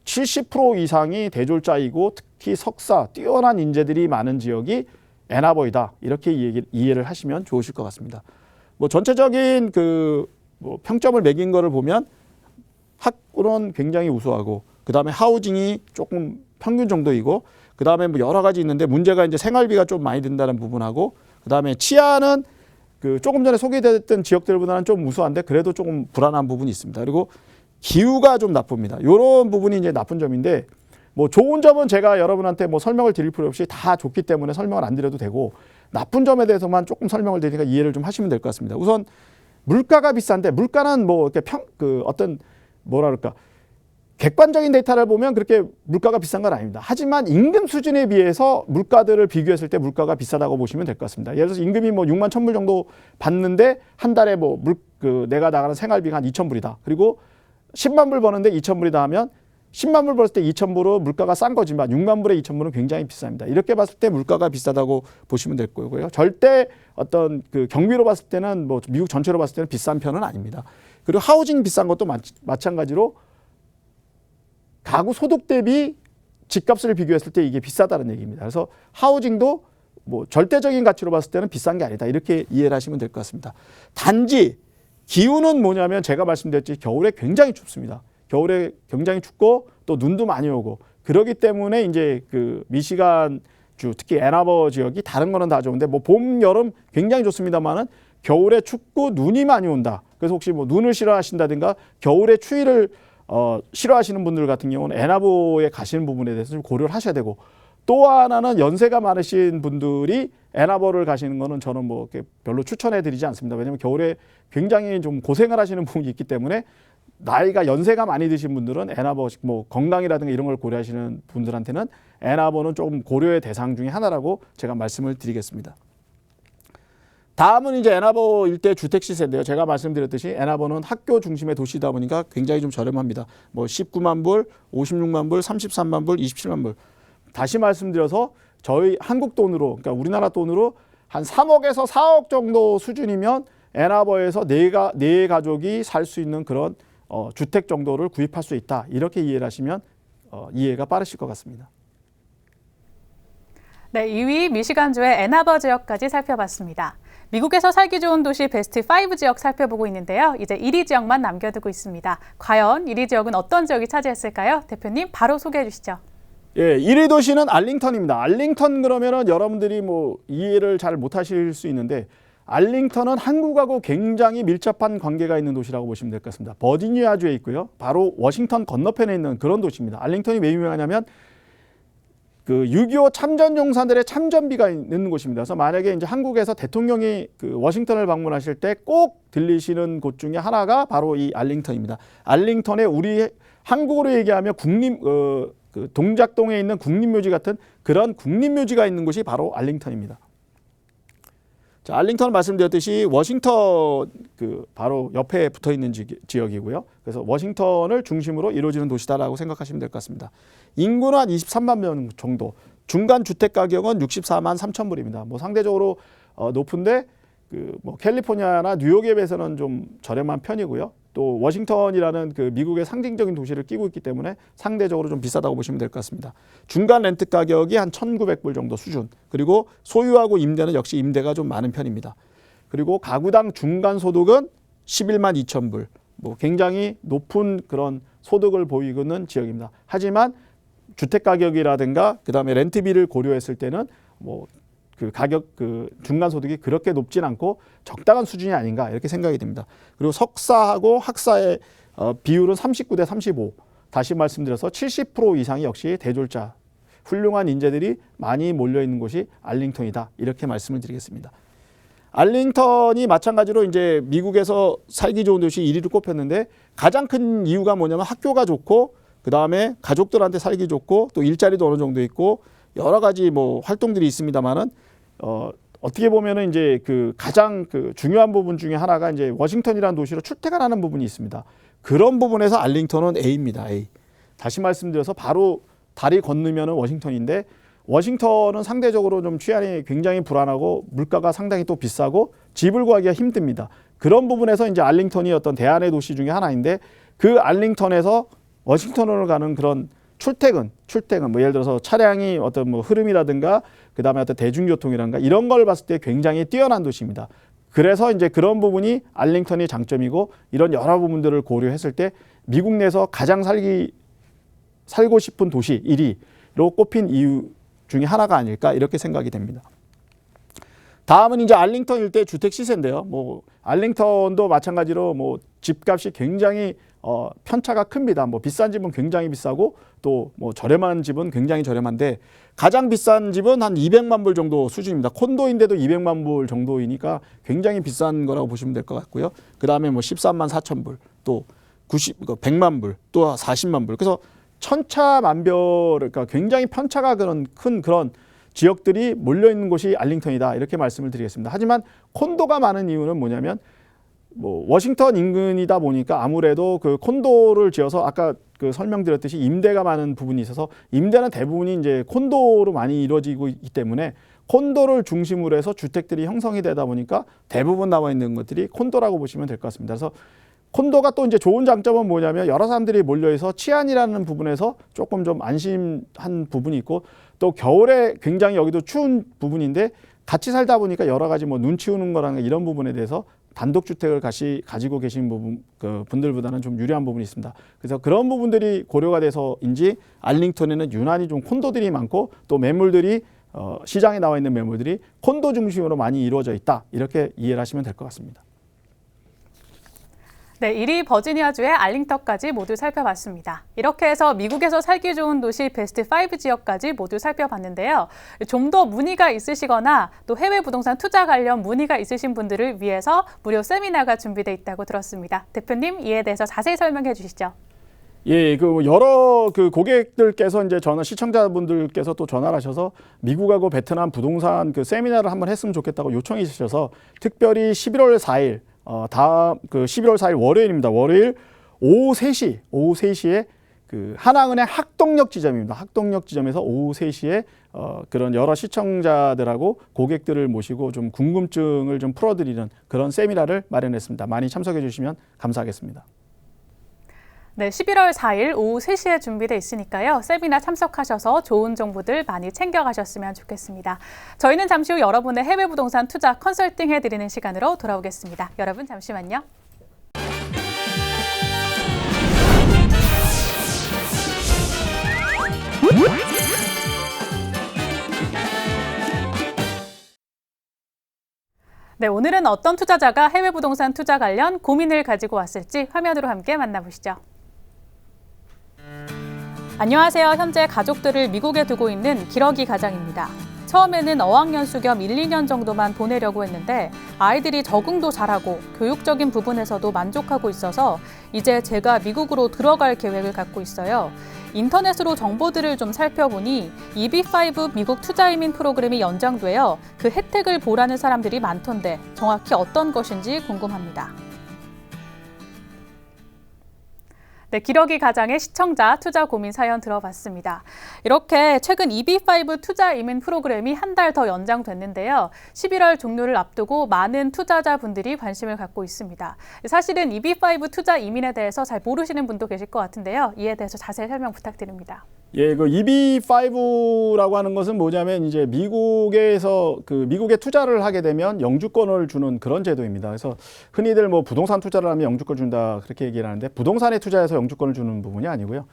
70% 이상이 대졸자이고 특히 석사 뛰어난 인재들이 많은 지역이 앤아버이다 이렇게 이해를 하시면 좋으실 것 같습니다. 뭐 전체적인 그 뭐 평점을 매긴 거를 보면 학구는 굉장히 우수하고 그 다음에 하우징이 조금 평균 정도이고 그 다음에 뭐 여러 가지 있는데 문제가 이제 생활비가 좀 많이 든다는 부분하고 그 다음에 치안은 그 조금 전에 소개됐던 지역들보다는 좀 우수한데 그래도 조금 불안한 부분이 있습니다. 그리고 기후가 좀 나쁩니다. 이런 부분이 이제 나쁜 점인데 뭐 좋은 점은 제가 여러분한테 뭐 설명을 드릴 필요 없이 다 좋기 때문에 설명을 안 드려도 되고 나쁜 점에 대해서만 조금 설명을 드리니까 이해를 좀 하시면 될 것 같습니다. 우선 물가가 비싼데 물가는 뭐 이렇게 어떤 뭐라 그럴까 객관적인 데이터를 보면 그렇게 물가가 비싼 건 아닙니다. 하지만 임금 수준에 비해서 물가들을 비교했을 때 물가가 비싸다고 보시면 될 것 같습니다. 예를 들어서 임금이 뭐 6만 1,000불 정도 받는데 한 달에 뭐 내가 나가는 생활비가 한 2,000불이다. 그리고 10만 불 버는데 2,000불이다 하면 10만 불 벌었을 때 2,000불은 물가가 싼 거지만 6만 불에 2,000불은 굉장히 비쌉니다. 이렇게 봤을 때 물가가 비싸다고 보시면 될 거고요. 절대 어떤 그 경비로 봤을 때는 뭐 미국 전체로 봤을 때는 비싼 편은 아닙니다. 그리고 하우징 비싼 것도 마찬가지로 가구 소득 대비 집값을 비교했을 때 이게 비싸다는 얘기입니다. 그래서 하우징도 뭐 절대적인 가치로 봤을 때는 비싼 게 아니다. 이렇게 이해를 하시면 될 것 같습니다. 단지 기후는 뭐냐면 제가 말씀드렸듯이 겨울에 굉장히 춥습니다. 겨울에 굉장히 춥고 또 눈도 많이 오고 그러기 때문에 이제 그 미시간 주 특히 애나버 지역이 다른 거는 다 좋은데 뭐 봄, 여름 굉장히 좋습니다만은 겨울에 춥고 눈이 많이 온다. 그래서 혹시 뭐 눈을 싫어하신다든가 겨울에 추위를 싫어하시는 분들 같은 경우는 애나버에 가시는 부분에 대해서 좀 고려를 하셔야 되고 또 하나는 연세가 많으신 분들이 애나버를 가시는 거는 저는 뭐 별로 추천해 드리지 않습니다. 왜냐하면 겨울에 굉장히 좀 고생을 하시는 부분이 있기 때문에 나이가 연세가 많이 드신 분들은 애나버 뭐 건강이라든가 이런 걸 고려하시는 분들한테는 애나버는 조금 고려의 대상 중에 하나라고 제가 말씀을 드리겠습니다. 다음은 이제 애나버 일대 주택 시세인데요. 제가 말씀드렸듯이 애나버는 학교 중심의 도시다 보니까 굉장히 좀 저렴합니다. 뭐 19만 불, 56만 불, 33만 불, 27만 불. 다시 말씀드려서 저희 한국 돈으로 그러니까 우리나라 돈으로 한 3억에서 4억 정도 수준이면 애나버에서 네 가족이 살 수 있는 그런 주택 정도를 구입할 수 있다. 이렇게 이해를 하시면 이해가 빠르실 것 같습니다. 네, 2위 미시간주의 애나버 지역까지 살펴봤습니다. 미국에서 살기 좋은 도시 베스트 5 지역 살펴보고 있는데요. 이제 1위 지역만 남겨두고 있습니다. 과연 1위 지역은 어떤 지역이 차지했을까요? 대표님 바로 소개해 주시죠. 예, 1위 도시는 알링턴입니다. 알링턴 그러면은 여러분들이 뭐 이해를 잘 못하실 수 있는데 알링턴은 한국하고 굉장히 밀접한 관계가 있는 도시라고 보시면 될 것 같습니다. 버지니아주에 있고요. 바로 워싱턴 건너편에 있는 그런 도시입니다. 알링턴이 왜 유명하냐면 그 6.25 참전용사들의 참전비가 있는 곳입니다. 그래서 만약에 이제 한국에서 대통령이 그 워싱턴을 방문하실 때 꼭 들리시는 곳 중에 하나가 바로 이 알링턴입니다. 알링턴에 우리 한국으로 얘기하면 그 동작동에 있는 국립묘지 같은 그런 국립묘지가 있는 곳이 바로 알링턴입니다. 자, 알링턴은 말씀드렸듯이 워싱턴 그 바로 옆에 붙어 있는 지역이고요. 그래서 워싱턴을 중심으로 이루어지는 도시다라고 생각하시면 될 것 같습니다. 인구는 한 23만 명 정도. 중간 주택 가격은 64만 3천 불입니다. 뭐 상대적으로 높은데 그 뭐 캘리포니아나 뉴욕에 비해서는 좀 저렴한 편이고요. 또 워싱턴이라는 그 미국의 상징적인 도시를 끼고 있기 때문에 상대적으로 좀 비싸다고 보시면 될 것 같습니다. 중간 렌트 가격이 한 1,900불 정도 수준. 그리고 소유하고 임대는 역시 임대가 좀 많은 편입니다. 그리고 가구당 중간 소득은 11만 2천 불. 뭐 굉장히 높은 그런 소득을 보이는 지역입니다. 하지만 주택 가격이라든가 그다음에 렌트비를 고려했을 때는 뭐 그 가격 그 중간 소득이 그렇게 높진 않고 적당한 수준이 아닌가 이렇게 생각이 됩니다. 그리고 석사하고 학사의 비율은 39대 35. 다시 말씀드려서 70% 이상이 역시 대졸자 훌륭한 인재들이 많이 몰려 있는 곳이 알링턴이다. 이렇게 말씀을 드리겠습니다. 알링턴이 마찬가지로 이제 미국에서 살기 좋은 도시 1위를 꼽혔는데 가장 큰 이유가 뭐냐면 학교가 좋고 그다음에 가족들한테 살기 좋고 또 일자리도 어느 정도 있고 여러 가지 뭐 활동들이 있습니다만은 어떻게 보면은 이제 그 가장 그 중요한 부분 중에 하나가 이제 워싱턴이라는 도시로 출퇴근하는 부분이 있습니다. 그런 부분에서 알링턴은 A입니다. A. 다시 말씀드려서 바로 다리 건너면은 워싱턴인데 워싱턴은 상대적으로 좀 치안이 굉장히 불안하고 물가가 상당히 또 비싸고 집을 구하기가 힘듭니다. 그런 부분에서 이제 알링턴이 어떤 대안의 도시 중에 하나인데 그 알링턴에서 워싱턴으로 가는 그런 출퇴근 뭐 예를 들어서 차량이 어떤 뭐 흐름이라든가 그다음에 어떤 대중교통이라든가 이런 걸 봤을 때 굉장히 뛰어난 도시입니다. 그래서 이제 그런 부분이 알링턴이 장점이고 이런 여러 부분들을 고려했을 때 미국 내에서 가장 살고 싶은 도시 1위로 꼽힌 이유 중에 하나가 아닐까 이렇게 생각이 됩니다. 다음은 이제 알링턴 일대 주택 시세인데요. 뭐 알링턴도 마찬가지로 뭐 집값이 굉장히 편차가 큽니다. 뭐 비싼 집은 굉장히 비싸고 또 뭐 저렴한 집은 굉장히 저렴한데 가장 비싼 집은 한 200만 불 정도 수준입니다. 콘도인데도 200만 불 정도이니까 굉장히 비싼 거라고 보시면 될 것 같고요. 그 다음에 뭐 13만 4천 불 또 100만 불, 또 40만 불. 그래서 천차만별, 그러니까 굉장히 편차가 큰 그런 지역들이 몰려 있는 곳이 알링턴이다 이렇게 말씀을 드리겠습니다. 하지만 콘도가 많은 이유는 뭐냐면 뭐 워싱턴 인근이다 보니까 아무래도 그 콘도를 지어서 아까 그 설명드렸듯이 임대가 많은 부분이 있어서 임대는 대부분이 이제 콘도로 많이 이루어지고 있기 때문에 콘도를 중심으로 해서 주택들이 형성이 되다 보니까 대부분 나와 있는 것들이 콘도라고 보시면 될 것 같습니다. 그래서 콘도가 또 이제 좋은 장점은 뭐냐면 여러 사람들이 몰려있어 치안이라는 부분에서 조금 좀 안심한 부분이 있고 또 겨울에 굉장히 여기도 추운 부분인데 같이 살다 보니까 여러 가지 뭐 눈 치우는 거랑 이런 부분에 대해서 단독주택을 가지고 계신 분들보다는 좀 유리한 부분이 있습니다. 그래서 그런 부분들이 고려가 돼서인지 알링턴에는 유난히 좀 콘도들이 많고 또 매물들이 시장에 나와 있는 매물들이 콘도 중심으로 많이 이루어져 있다. 이렇게 이해를 하시면 될 것 같습니다. 네, 1위 버지니아주의 알링턴까지 모두 살펴봤습니다. 이렇게 해서 미국에서 살기 좋은 도시 베스트 5 지역까지 모두 살펴봤는데요. 좀 더 문의가 있으시거나 또 해외 부동산 투자 관련 문의가 있으신 분들을 위해서 무료 세미나가 준비되어 있다고 들었습니다. 대표님, 이에 대해서 자세히 설명해 주시죠. 예, 그 여러 그 고객들께서 이제 시청자분들께서 또 전화를 하셔서 미국하고 베트남 부동산 그 세미나를 한번 했으면 좋겠다고 요청이 주셔서 특별히 11월 4일 다음 그 11월 4일 월요일입니다. 월요일 오후 3시에 그 하나은행 학동역 지점입니다. 학동역 지점에서 오후 3시에 그런 여러 시청자들하고 고객들을 모시고 좀 궁금증을 좀 풀어드리는 그런 세미나를 마련했습니다. 많이 참석해 주시면 감사하겠습니다. 네, 11월 4일 오후 3시에 준비되어 있으니까요. 세미나 참석하셔서 좋은 정보들 많이 챙겨가셨으면 좋겠습니다. 저희는 잠시 후 여러분의 해외 부동산 투자 컨설팅 해드리는 시간으로 돌아오겠습니다. 여러분 잠시만요. 네, 오늘은 어떤 투자자가 해외 부동산 투자 관련 고민을 가지고 왔을지 화면으로 함께 만나보시죠. 안녕하세요. 현재 가족들을 미국에 두고 있는 기러기 가장입니다. 처음에는 어학연수 겸 1, 2년 정도만 보내려고 했는데 아이들이 적응도 잘하고 교육적인 부분에서도 만족하고 있어서 이제 제가 미국으로 들어갈 계획을 갖고 있어요. 인터넷으로 정보들을 좀 살펴보니 EB5 미국 투자이민 프로그램이 연장되어 그 혜택을 보라는 사람들이 많던데 정확히 어떤 것인지 궁금합니다. 네, 기러기 가장의 시청자 투자 고민 사연 들어봤습니다. 이렇게 최근 EB5 투자 이민 프로그램이 한 달 더 연장됐는데요. 11월 종료를 앞두고 많은 투자자분들이 관심을 갖고 있습니다. 사실은 EB5 투자 이민에 대해서 잘 모르시는 분도 계실 것 같은데요. 이에 대해서 자세히 설명 부탁드립니다. 예, 그 EB5라고 하는 것은 뭐냐면 이제 미국에서 미국에 투자를 하게 되면 영주권을 주는 그런 제도입니다. 그래서 흔히들 뭐 부동산 투자를 하면 영주권 준다 그렇게 얘기를 하는데 부동산에 투자해서 영주권을 주는 부분이 아니고요.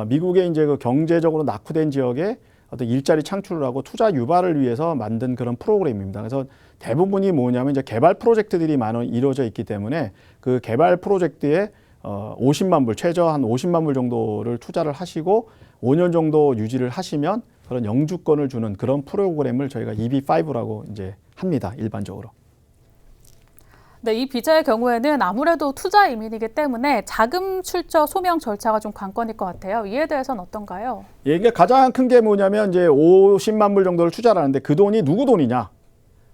미국의 이제 그 경제적으로 낙후된 지역에 어떤 일자리 창출을 하고 투자 유발을 위해서 만든 그런 프로그램입니다. 그래서 대부분이 뭐냐면 이제 개발 프로젝트들이 많이 이루어져 있기 때문에 그 개발 프로젝트에 50만 불, 최저 한 50만 불 정도를 투자를 하시고 5년 정도 유지를 하시면 그런 영주권을 주는 그런 프로그램을 저희가 EB5라고 이제 합니다. 일반적으로. 네, 이 비자의 경우에는 아무래도 투자 이민이기 때문에 자금 출처 소명 절차가 좀 관건일 것 같아요. 이에 대해서는 어떤가요? 예, 이게 가장 큰 게 뭐냐면 이제 50만 불 정도를 투자를 하는데 그 돈이 누구 돈이냐?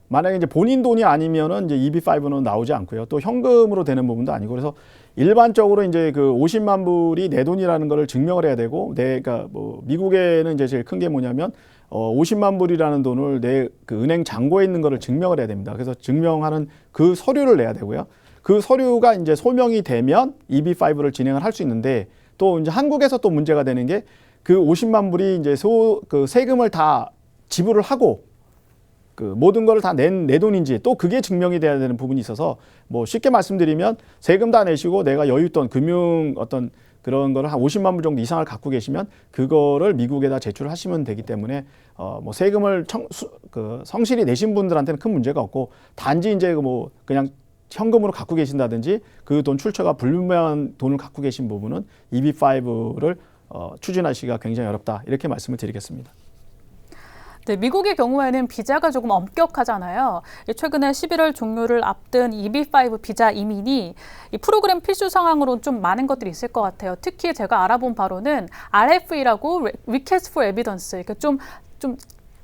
만약에 이제 본인 돈이 아니면은 이제 EB5는 나오지 않고요. 또 현금으로 되는 부분도 아니고 그래서 일반적으로 이제 그 50만 불이 내 돈이라는 거를 증명을 해야 되고 내가 뭐 미국에는 이제 제일 큰 게 뭐냐면 50만 불이라는 돈을 내 그 은행 잔고에 있는 거를 증명을 해야 됩니다. 그래서 증명하는 그 서류를 내야 되고요. 그 서류가 이제 소명이 되면 EB5를 진행을 할 수 있는데 또 이제 한국에서 또 문제가 되는 게 그 50만 불이 이제 그 세금을 다 지불을 하고 그 모든 걸 다 내 돈인지 또 그게 증명이 돼야 되는 부분이 있어서 뭐 쉽게 말씀드리면 세금 다 내시고 내가 여윳돈 금융 어떤 그런 거를 한 50만 불 정도 이상을 갖고 계시면 그거를 미국에다 제출하시면 되기 때문에 뭐 세금을 성실히 내신 분들한테는 큰 문제가 없고 단지 이제 뭐 그냥 현금으로 갖고 계신다든지 그 돈 출처가 불분명한 돈을 갖고 계신 부분은 EB5를 추진하시기가 굉장히 어렵다 이렇게 말씀을 드리겠습니다. 네, 미국의 경우에는 비자가 조금 엄격하잖아요. 최근에 11월 종료를 앞둔 EB5 비자 이민이 이 프로그램 필수 상황으로 좀 많은 것들이 있을 것 같아요. 특히 제가 알아본 바로는 RFE라고 Request for Evidence, 이렇게 좀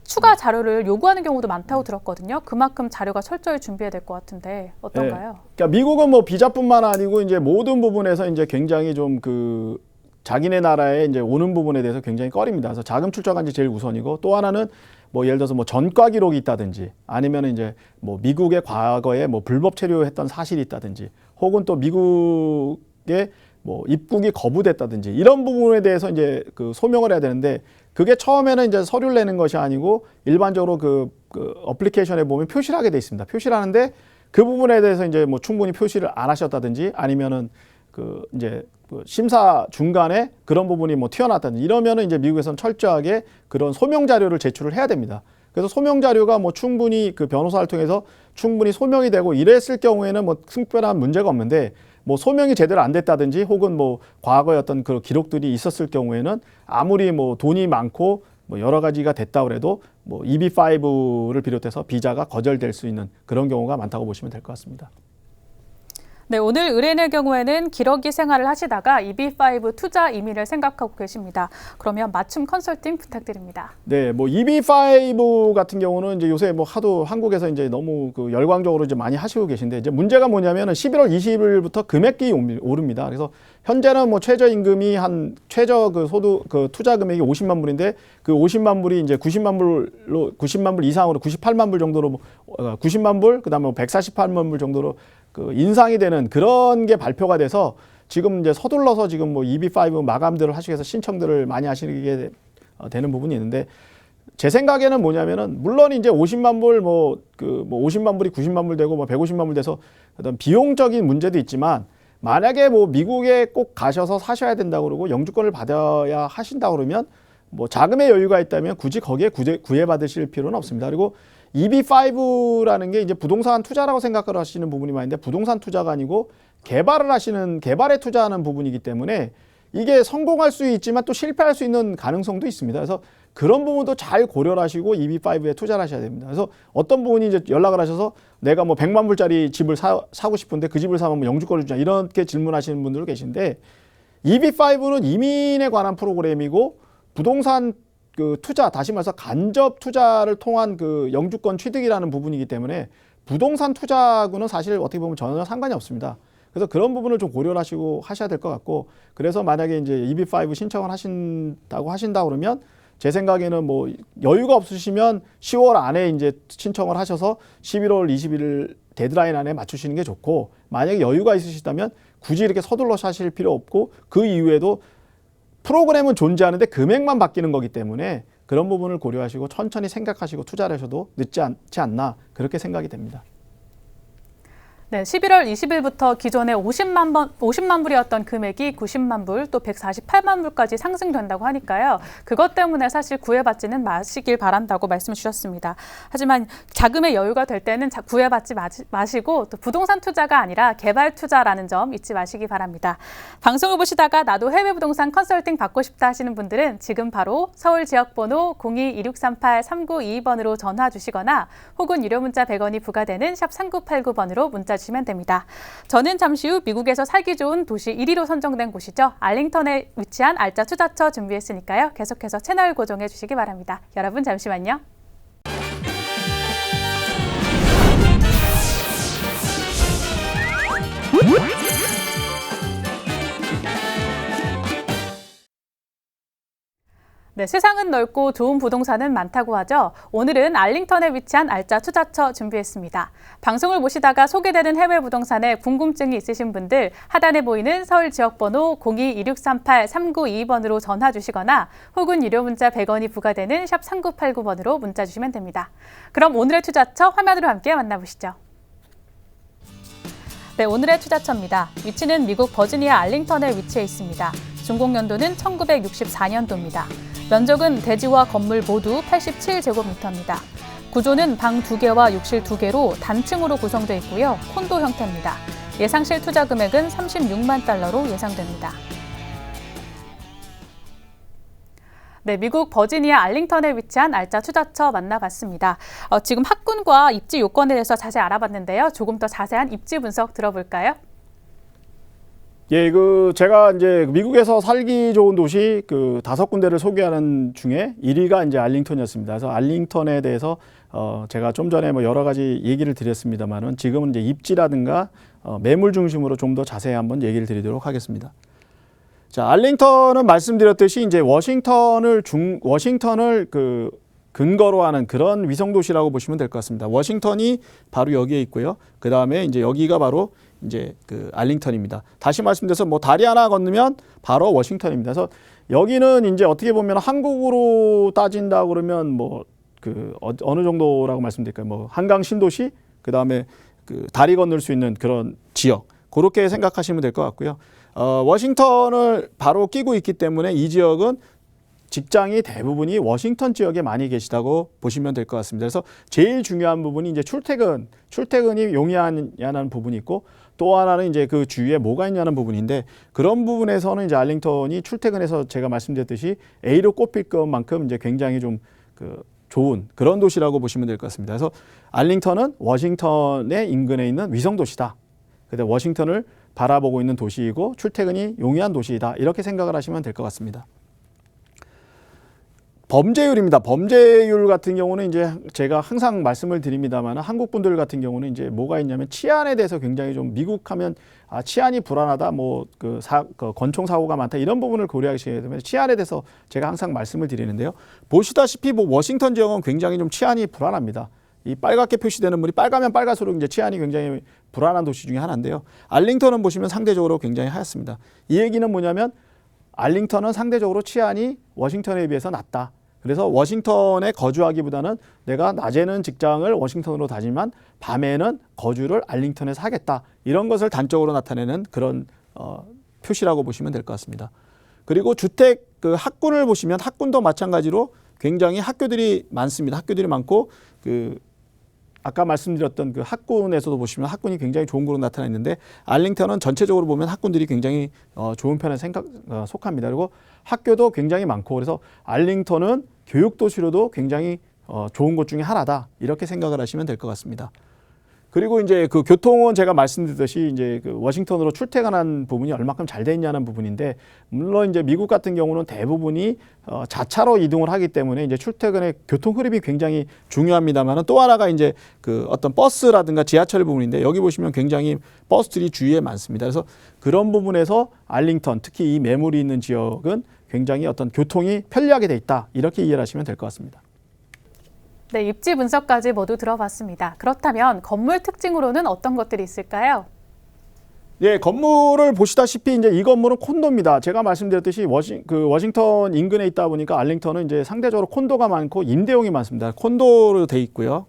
추가 자료를 요구하는 경우도 많다고 들었거든요. 그만큼 자료가 철저히 준비해야 될 것 같은데 어떤가요? 네. 그러니까 미국은 뭐 비자뿐만 아니고 이제 모든 부분에서 이제 굉장히 좀 자기네 나라에 이제 오는 부분에 대해서 굉장히 꺼립니다. 그래서 자금 출처가 제일 우선이고, 또 하나는 뭐 예를 들어서 뭐 전과 기록이 있다든지, 아니면 이제 뭐 미국의 과거에 뭐 불법 체류했던 사실이 있다든지, 혹은 또 미국의 뭐 입국이 거부됐다든지, 이런 부분에 대해서 이제 소명을 해야 되는데, 그게 처음에는 이제 서류를 내는 것이 아니고 일반적으로 그 어플리케이션에 보면 표시를 하게 돼 있습니다. 표시를 하는데 그 부분에 대해서 이제 뭐 충분히 표시를 안 하셨다든지, 아니면은 이제 심사 중간에 그런 부분이 뭐 튀어나왔다든지, 이러면은 이제 미국에서는 철저하게 그런 소명 자료를 제출을 해야 됩니다. 그래서 소명 자료가 뭐 충분히 변호사를 통해서 충분히 소명이 되고 이랬을 경우에는 뭐 특별한 문제가 없는데, 뭐 소명이 제대로 안 됐다든지, 혹은 뭐 과거의 어떤 그 기록들이 있었을 경우에는 아무리 뭐 돈이 많고 뭐 여러 가지가 됐다 그래도 뭐 EB5를 비롯해서 비자가 거절될 수 있는 그런 경우가 많다고 보시면 될 것 같습니다. 네, 오늘 의뢰인의 경우에는 기러기 생활을 하시다가 EB5 투자 이민을 생각하고 계십니다. 그러면 맞춤 컨설팅 부탁드립니다. 네, 뭐 EB5 같은 경우는 이제 요새 뭐 하도 한국에서 이제 너무 열광적으로 이제 많이 하시고 계신데, 이제 문제가 뭐냐면은 11월 20일부터 금액이 오릅니다. 그래서 현재는 뭐 최저임금이 최저 소득 투자 금액이 50만 불인데, 그 50만 불이 이제 90만 불 이상으로 98만 불 정도로 90만 불, 그다음에 148만 불 정도로 인상이 되는 그런 게 발표가 돼서, 지금 이제 서둘러서 지금 뭐 EB5 마감들을 하시기 위해서 신청들을 많이 하시게 되는 부분이 있는데, 제 생각에는 뭐냐면은, 물론 이제 50만 불 뭐 50만 불이 90만 불 되고 뭐 150만 불 돼서 어떤 비용적인 문제도 있지만, 만약에 뭐 미국에 꼭 가셔서 사셔야 된다고 그러고 영주권을 받아야 하신다 그러면 뭐 자금의 여유가 있다면 굳이 거기에 구애받으실 필요는 없습니다. 그리고 EB5라는 게 이제 부동산 투자라고 생각을 하시는 부분이 많은데, 부동산 투자가 아니고 개발에 투자하는 부분이기 때문에 이게 성공할 수 있지만 또 실패할 수 있는 가능성도 있습니다. 그래서 그런 부분도 잘 고려를 하시고 EB5에 투자를 하셔야 됩니다. 그래서 어떤 분이 이제 연락을 하셔서 내가 뭐 100만 불짜리 집을 사고 싶은데 그 집을 사면 뭐 영주권을 주냐, 이렇게 질문하시는 분들 계신데, EB5는 이민에 관한 프로그램이고 부동산 투자, 다시 말해서 간접 투자를 통한 영주권 취득이라는 부분이기 때문에 부동산 투자하고는 사실 어떻게 보면 전혀 상관이 없습니다. 그래서 그런 부분을 좀 고려를 하시고 하셔야 될 것 같고, 그래서 만약에 이제 EB5 신청을 하신다 그러면 제 생각에는 뭐 여유가 없으시면 10월 안에 이제 신청을 하셔서 11월 21일 데드라인 안에 맞추시는 게 좋고, 만약에 여유가 있으시다면 굳이 이렇게 서둘러서 하실 필요 없고, 그 이후에도 프로그램은 존재하는데 금액만 바뀌는 거기 때문에 그런 부분을 고려하시고 천천히 생각하시고 투자를 하셔도 늦지 않지 않나, 그렇게 생각이 됩니다. 네, 11월 20일부터 기존에 50만 불이었던 금액이 90만 불, 또 148만 불까지 상승된다고 하니까요. 그것 때문에 사실 구애받지는 마시길 바란다고 말씀 주셨습니다. 하지만 자금의 여유가 될 때는 구애받지 마시고, 또 부동산 투자가 아니라 개발 투자라는 점 잊지 마시기 바랍니다. 방송을 보시다가 나도 해외 부동산 컨설팅 받고 싶다 하시는 분들은 지금 바로 서울 지역번호 02-2638-3922번으로 전화 주시거나, 혹은 유료 문자 100원이 부과되는 샵 3989번으로 문자 주시면 됩니다. 저는 잠시 후 미국에서 살기 좋은 도시 1위로 선정된 곳이죠. 알링턴에 위치한 알짜 투자처 준비했으니까요. 계속해서 채널 고정해 주시기 바랍니다. 여러분 잠시만요. 네, 세상은 넓고 좋은 부동산은 많다고 하죠. 오늘은 알링턴에 위치한 알짜 투자처 준비했습니다. 방송을 보시다가 소개되는 해외 부동산에 궁금증이 있으신 분들, 하단에 보이는 서울 지역번호 02-2638-3922번으로 전화 주시거나, 혹은 유료 문자 100원이 부과되는 샵 3989번으로 문자 주시면 됩니다. 그럼 오늘의 투자처 화면으로 함께 만나보시죠. 네, 오늘의 투자처입니다. 위치는 미국 버지니아 알링턴에 위치해 있습니다. 준공연도는 1964년도입니다. 면적은 대지와 건물 모두 87제곱미터입니다. 구조는 방 2개와 욕실 2개로 단층으로 구성되어 있고요. 콘도 형태입니다. 예상실 투자 금액은 36만 달러로 예상됩니다. 네, 미국 버지니아 알링턴에 위치한 알짜 투자처 만나봤습니다. 지금 학군과 입지 요건에 대해서 자세히 알아봤는데요. 조금 더 자세한 입지 분석 들어볼까요? 예, 제가 이제 미국에서 살기 좋은 도시 5군데를 소개하는 중에 1위가 이제 알링턴이었습니다. 그래서 알링턴에 대해서 제가 좀 전에 뭐 여러 가지 얘기를 드렸습니다만은 지금은 이제 입지라든가 매물 중심으로 좀 더 자세히 한번 얘기를 드리도록 하겠습니다. 자, 알링턴은 말씀드렸듯이 이제 워싱턴을 근거로 하는 그런 위성 도시라고 보시면 될 것 같습니다. 워싱턴이 바로 여기에 있고요. 그 다음에 이제 여기가 바로 이제 알링턴입니다. 다시 말씀드려서 뭐 다리 하나 건너면 바로 워싱턴입니다. 그래서 여기는 이제 어떻게 보면 한국으로 따진다 그러면 뭐 어느 정도라고 말씀드릴까요? 뭐 한강 신도시, 그 다음에 다리 건널 수 있는 그런 지역, 그렇게 생각하시면 될 것 같고요. 워싱턴을 바로 끼고 있기 때문에 이 지역은 직장이 대부분이 워싱턴 지역에 많이 계시다고 보시면 될 것 같습니다. 그래서 제일 중요한 부분이 이제 출퇴근이 용이하냐는 부분이 있고, 또 하나는 이제 그 주위에 뭐가 있냐는 부분인데, 그런 부분에서는 이제 알링턴이 출퇴근해서 제가 말씀드렸듯이 A로 꼽힐 것만큼 이제 굉장히 좀 좋은 그런 도시라고 보시면 될 것 같습니다. 그래서 알링턴은 워싱턴의 인근에 있는 위성 도시다. 그다음 워싱턴을 바라보고 있는 도시이고 출퇴근이 용이한 도시이다. 이렇게 생각을 하시면 될 것 같습니다. 범죄율입니다. 범죄율 같은 경우는 이제 제가 항상 말씀을 드립니다만 한국 분들 같은 경우는 이제 뭐가 있냐면 치안에 대해서 굉장히 좀 미국 하면 치안이 불안하다, 권총 사고가 많다, 이런 부분을 고려하시게 되면 치안에 대해서 제가 항상 말씀을 드리는데요. 보시다시피 뭐 워싱턴 지역은 굉장히 좀 치안이 불안합니다. 이 빨갛게 표시되는 물이 빨가면 빨갈수록 이제 치안이 굉장히 불안한 도시 중에 하나인데요. 알링턴은 보시면 상대적으로 굉장히 하얗습니다. 이 얘기는 뭐냐면 알링턴은 상대적으로 치안이 워싱턴에 비해서 낮다. 그래서 워싱턴에 거주하기보다는 내가 낮에는 직장을 워싱턴으로 다니지만 밤에는 거주를 알링턴에서 하겠다. 이런 것을 단적으로 나타내는 그런 표시라고 보시면 될 것 같습니다. 그리고 주택 학군을 보시면 학군도 마찬가지로 굉장히 학교들이 많습니다. 학교들이 많고 아까 말씀드렸던 학군에서도 보시면 학군이 굉장히 좋은 걸로 나타나 있는데, 알링턴은 전체적으로 보면 학군들이 굉장히 좋은 편에 속합니다. 그리고 학교도 굉장히 많고, 그래서 알링턴은 교육도시로도 굉장히 좋은 곳 중에 하나다. 이렇게 생각을 하시면 될 것 같습니다. 그리고 이제 교통은 제가 말씀드렸듯이 이제 워싱턴으로 출퇴근한 부분이 얼마큼 잘 돼 있냐는 부분인데, 물론 이제 미국 같은 경우는 대부분이 자차로 이동을 하기 때문에 이제 출퇴근의 교통 흐름이 굉장히 중요합니다만은, 또 하나가 이제 어떤 버스라든가 지하철 부분인데, 여기 보시면 굉장히 버스들이 주위에 많습니다. 그래서 그런 부분에서 알링턴, 특히 이 매물이 있는 지역은 굉장히 어떤 교통이 편리하게 돼 있다. 이렇게 이해를 하시면 될 것 같습니다. 네, 입지 분석까지 모두 들어봤습니다. 그렇다면 건물 특징으로는 어떤 것들이 있을까요? 예, 건물을 보시다시피 이제 이 건물은 콘도입니다. 제가 말씀드렸듯이 워싱턴 인근에 있다 보니까 알링턴은 이제 상대적으로 콘도가 많고 임대용이 많습니다. 콘도로 돼 있고요.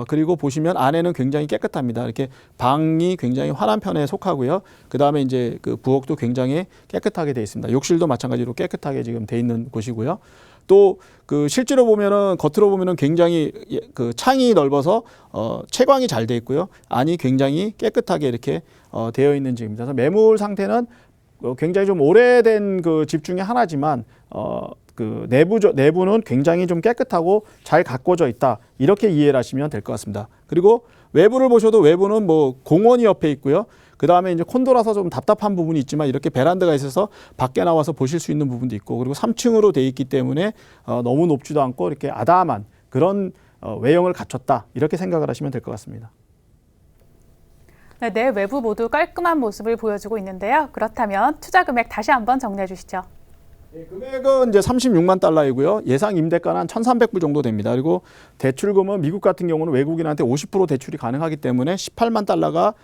그리고 보시면 안에는 굉장히 깨끗합니다. 이렇게 방이 굉장히 환한 편에 속하고요. 그 다음에 이제 부엌도 굉장히 깨끗하게 돼 있습니다. 욕실도 마찬가지로 깨끗하게 지금 돼 있는 곳이고요. 또 실제로 보면은 겉으로 보면은 굉장히 창이 넓어서 채광이 잘 돼 있고요. 안이 굉장히 깨끗하게 이렇게 되어 있는 집입니다. 그래서 매물 상태는 굉장히 좀 오래된 집 중에 하나지만 내부는 굉장히 좀 깨끗하고 잘 가꿔져 있다. 이렇게 이해를 하시면 될 것 같습니다. 그리고 외부를 보셔도 외부는 뭐 공원이 옆에 있고요. 그 다음에 이제 콘도라서 좀 답답한 부분이 있지만 이렇게 베란다가 있어서 밖에 나와서 보실 수 있는 부분도 있고, 그리고 3층으로 돼 있기 때문에 너무 높지도 않고 이렇게 아담한 그런 외형을 갖췄다. 이렇게 생각을 하시면 될 것 같습니다. 네, 내 외부 모두 깔끔한 모습을 보여주고 있는데요. 그렇다면 투자 금액 다시 한번 정리해 주시죠. 네, 금액은 이제 36만 달러이고요. 예상 임대가는 한 1,300불 정도 됩니다. 그리고 대출금은 미국 같은 경우는 외국인한테 50% 대출이 가능하기 때문에 18만 달러가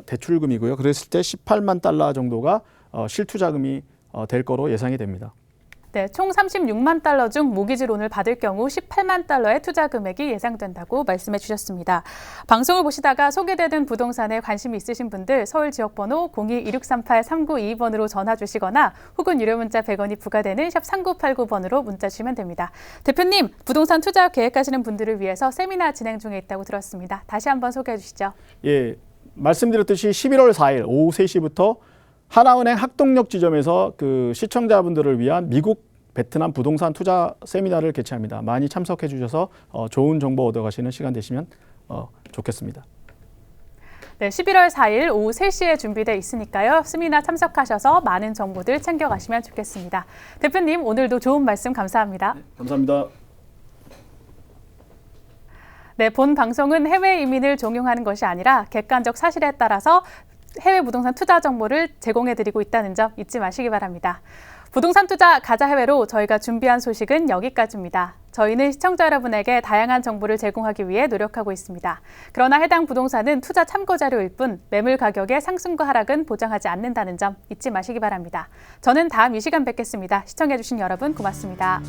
대출금이고요. 그랬을 때 18만 달러 정도가 실투자금이 될 거로 예상이 됩니다. 네, 총 36만 달러 중 모기지론을 받을 경우 18만 달러의 투자 금액이 예상된다고 말씀해 주셨습니다. 방송을 보시다가 소개되는 부동산에 관심이 있으신 분들 서울 지역번호 02-2638-3922번으로 전화 주시거나 혹은 유료 문자 100원이 부과되는 샵 3989번으로 문자 주시면 됩니다. 대표님, 부동산 투자 계획하시는 분들을 위해서 세미나 진행 중에 있다고 들었습니다. 다시 한번 소개해 주시죠. 예, 말씀드렸듯이 11월 4일 오후 3시부터 하나은행 학동역 지점에서 시청자분들을 위한 미국 베트남 부동산 투자 세미나를 개최합니다. 많이 참석해 주셔서 좋은 정보 얻어가시는 시간 되시면 좋겠습니다. 네, 11월 4일 오후 3시에 준비되어 있으니까요. 세미나 참석하셔서 많은 정보들 챙겨가시면 좋겠습니다. 대표님, 오늘도 좋은 말씀 감사합니다. 네, 감사합니다. 네, 본 방송은 해외 이민을 종용하는 것이 아니라 객관적 사실에 따라서 해외 부동산 투자 정보를 제공해드리고 있다는 점 잊지 마시기 바랍니다. 부동산 투자 가자 해외로 저희가 준비한 소식은 여기까지입니다. 저희는 시청자 여러분에게 다양한 정보를 제공하기 위해 노력하고 있습니다. 그러나 해당 부동산은 투자 참고 자료일 뿐 매물 가격의 상승과 하락은 보장하지 않는다는 점 잊지 마시기 바랍니다. 저는 다음 이 시간 뵙겠습니다. 시청해주신 여러분 고맙습니다.